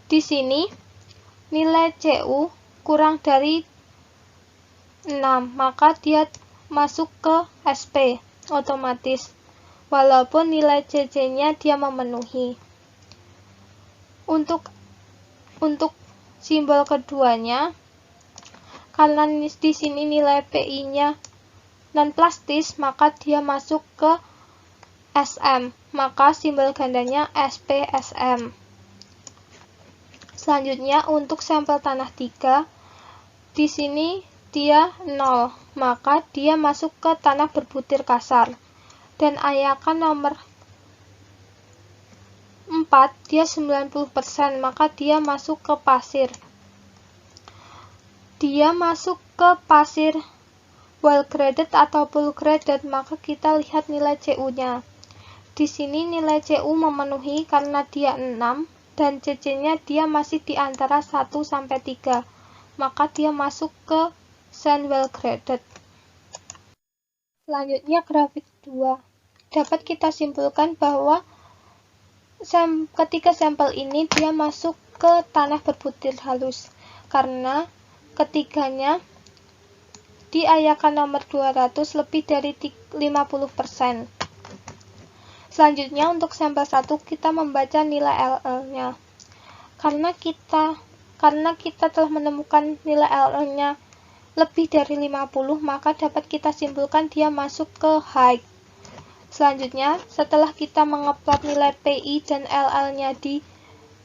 Di sini nilai CU kurang dari 6, maka dia masuk ke SP otomatis, walaupun nilai CC-nya dia memenuhi. Untuk simbol keduanya, karena di sini nilai PI-nya non plastis, maka dia masuk ke SM, maka simbol gandanya SPSM. Selanjutnya untuk sampel tanah 3, di sini dia 0, maka dia masuk ke tanah berbutir kasar. Dan ayakan nomor 4, dia 90%, maka dia masuk ke pasir. Dia masuk ke pasir well graded atau pool graded, maka kita lihat nilai CU-nya. Di sini nilai CU memenuhi karena dia 6 dan CC-nya dia masih di antara 1-3, maka dia masuk ke sand well graded. Selanjutnya grafik 2. Dapat kita simpulkan bahwa ketika sampel ini dia masuk ke tanah berbutir halus karena ketiganya di ayakan nomor 200 lebih dari 50%. Selanjutnya untuk sampel 1 kita membaca nilai LL-nya. Karena kita telah menemukan nilai LL-nya lebih dari 50, maka dapat kita simpulkan dia masuk ke high. Selanjutnya, setelah kita mengeplot nilai PI dan LL-nya di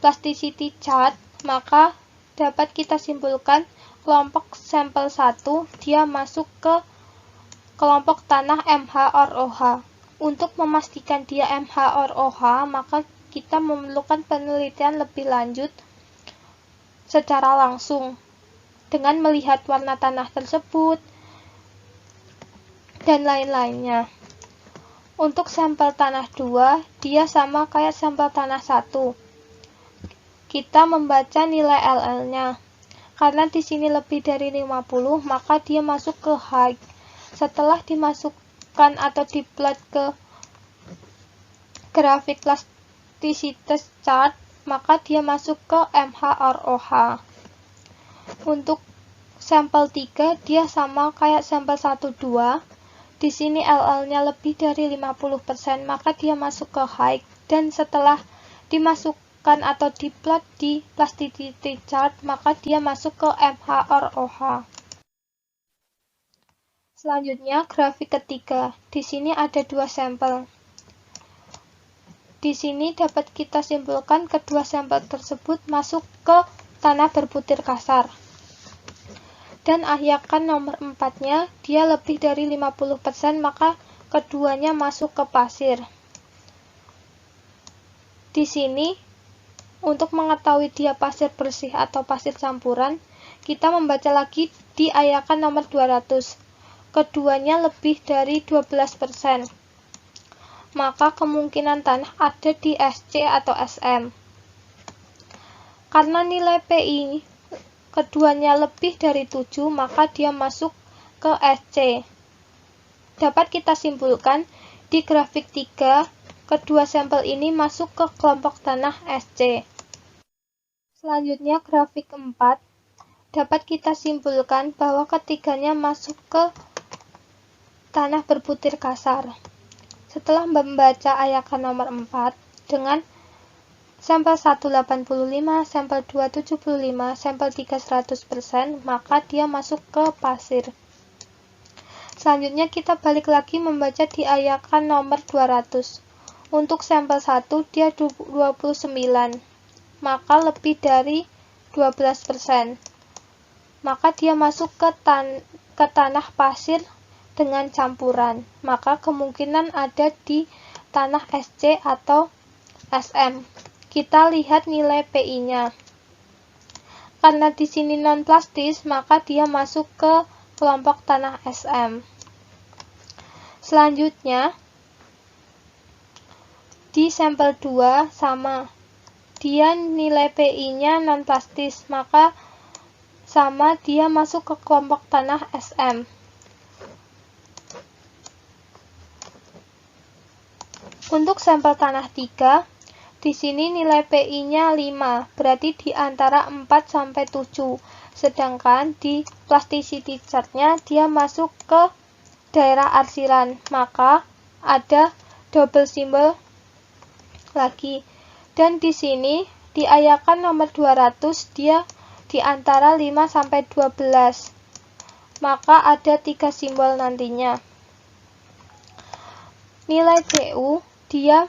plasticity chart, maka dapat kita simpulkan kelompok sampel 1 dia masuk ke kelompok tanah MH or OH. Untuk memastikan dia MH or OH, maka kita memerlukan penelitian lebih lanjut secara langsung dengan melihat warna tanah tersebut dan lain-lainnya. Untuk sampel tanah 2, dia sama kayak sampel tanah 1. Kita membaca nilai LL-nya. Karena di sini lebih dari 50, maka dia masuk ke high. Setelah dimasukkan atau diplot ke grafik plasticity chart, maka dia masuk ke MH or OH. Untuk sampel 3 dia sama kayak sampel 1 2. Di sini LL-nya lebih dari 50%, maka dia masuk ke high dan setelah dimasukkan atau diplot di plasticity chart, maka dia masuk ke MH or OH. Selanjutnya grafik ketiga. Di sini ada 2 sampel. Di sini dapat kita simpulkan kedua sampel tersebut masuk ke tanah berbutir kasar. Dan ayakan nomor 4-nya dia lebih dari 50%, maka keduanya masuk ke pasir. Di sini untuk mengetahui dia pasir bersih atau pasir campuran, kita membaca lagi di ayakan nomor 200. Keduanya lebih dari 12%. Maka kemungkinan tanah ada di SC atau SM. Karena nilai PI keduanya lebih dari 7, maka dia masuk ke SC. Dapat kita simpulkan di grafik 3, kedua sampel ini masuk ke kelompok tanah SC. Selanjutnya grafik 4, dapat kita simpulkan bahwa ketiganya masuk ke tanah berbutir kasar. Setelah membaca ayakan nomor 4 dengan sampel 1 85, sampel 2 75, sampel 3 100%, maka dia masuk ke pasir. Selanjutnya kita balik lagi membaca di ayakan nomor 200. Untuk sampel 1 dia 29, maka lebih dari 12%. Maka dia masuk ke tanah pasir dengan campuran, maka kemungkinan ada di tanah SC atau SM. Kita lihat nilai PI-nya. Karena di sini non plastis, maka dia masuk ke kelompok tanah SM. Selanjutnya di sampel 2 sama. Dia nilai PI-nya non plastis, maka sama dia masuk ke kelompok tanah SM. Untuk sampel tanah 3, di sini nilai PI-nya 5, berarti di antara 4 sampai 7. Sedangkan di plasticity chart-nya dia masuk ke daerah arsiran, maka ada double simbol lagi. Dan di sini di ayakan nomor 200 dia di antara 5 sampai 12. Maka ada 3 simbol nantinya. Nilai CU dia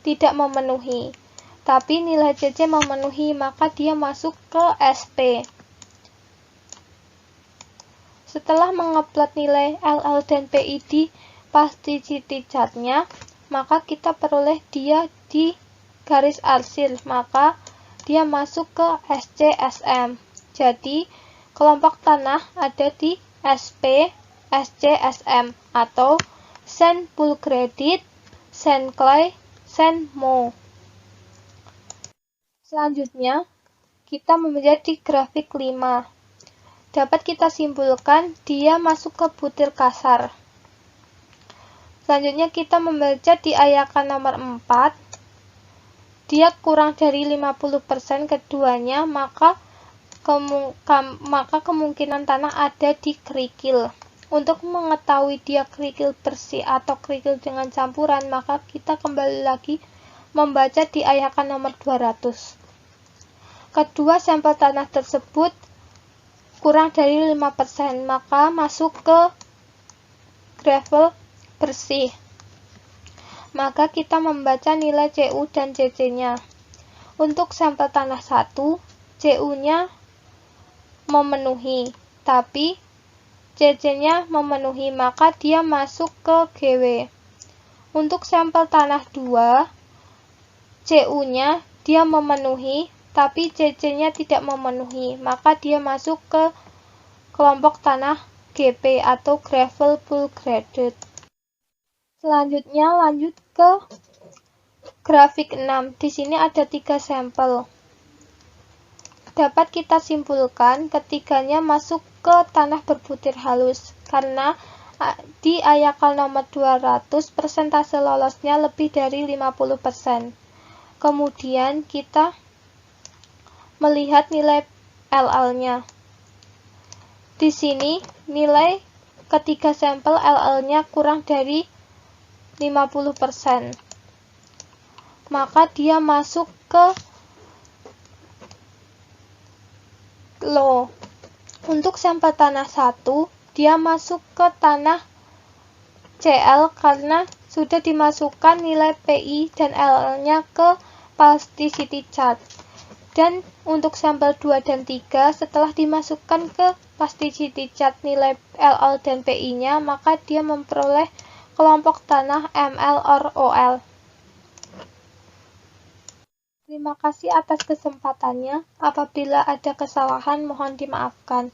tidak memenuhi, tapi nilai CC memenuhi, maka dia masuk ke SP. Setelah mengeplot nilai LL dan PI di plasticity chart-nya, maka kita peroleh dia di garis arsir, maka dia masuk ke SC-SM. Jadi, kelompok tanah ada di SP, SC-SM atau sand pulchritide, sand clay, sand moe. Selanjutnya, kita menjadi grafik 5. dapat kita simpulkan dia masuk ke butir kasar. Selanjutnya kita membaca di ayakan nomor 4, dia kurang dari 50% keduanya, maka kemungkinan tanah ada di kerikil. Untuk mengetahui dia kerikil bersih atau kerikil dengan campuran, maka kita kembali lagi membaca di ayakan nomor 200. Kedua sampel tanah tersebut kurang dari 5%, maka masuk ke gravel bersih. Maka kita membaca nilai CU dan CC-nya. Untuk sampel tanah 1, CU-nya memenuhi, tapi CC-nya memenuhi, maka dia masuk ke GW. Untuk sampel tanah 2, CU-nya dia memenuhi, tapi CC-nya tidak memenuhi, maka dia masuk ke kelompok tanah GP atau gravel pool graded. Selanjutnya lanjut ke grafik 6. Di sini ada 3 sampel. Dapat kita simpulkan ketiganya masuk ke tanah berbutir halus karena di ayakan nomor 200 persentase lolosnya lebih dari 50%. Kemudian kita melihat nilai LL-nya. Di sini nilai ketiga sampel LL-nya kurang dari 50%. Maka dia masuk ke low. Untuk sampel tanah 1, dia masuk ke tanah CL karena sudah dimasukkan nilai PI dan LL-nya ke plasticity chart. Dan untuk sampel 2 dan 3, setelah dimasukkan ke plasticity chart nilai LL dan PI-nya, maka dia memperoleh kelompok tanah ML or OL. Terima kasih atas kesempatannya. Apabila ada kesalahan, mohon dimaafkan.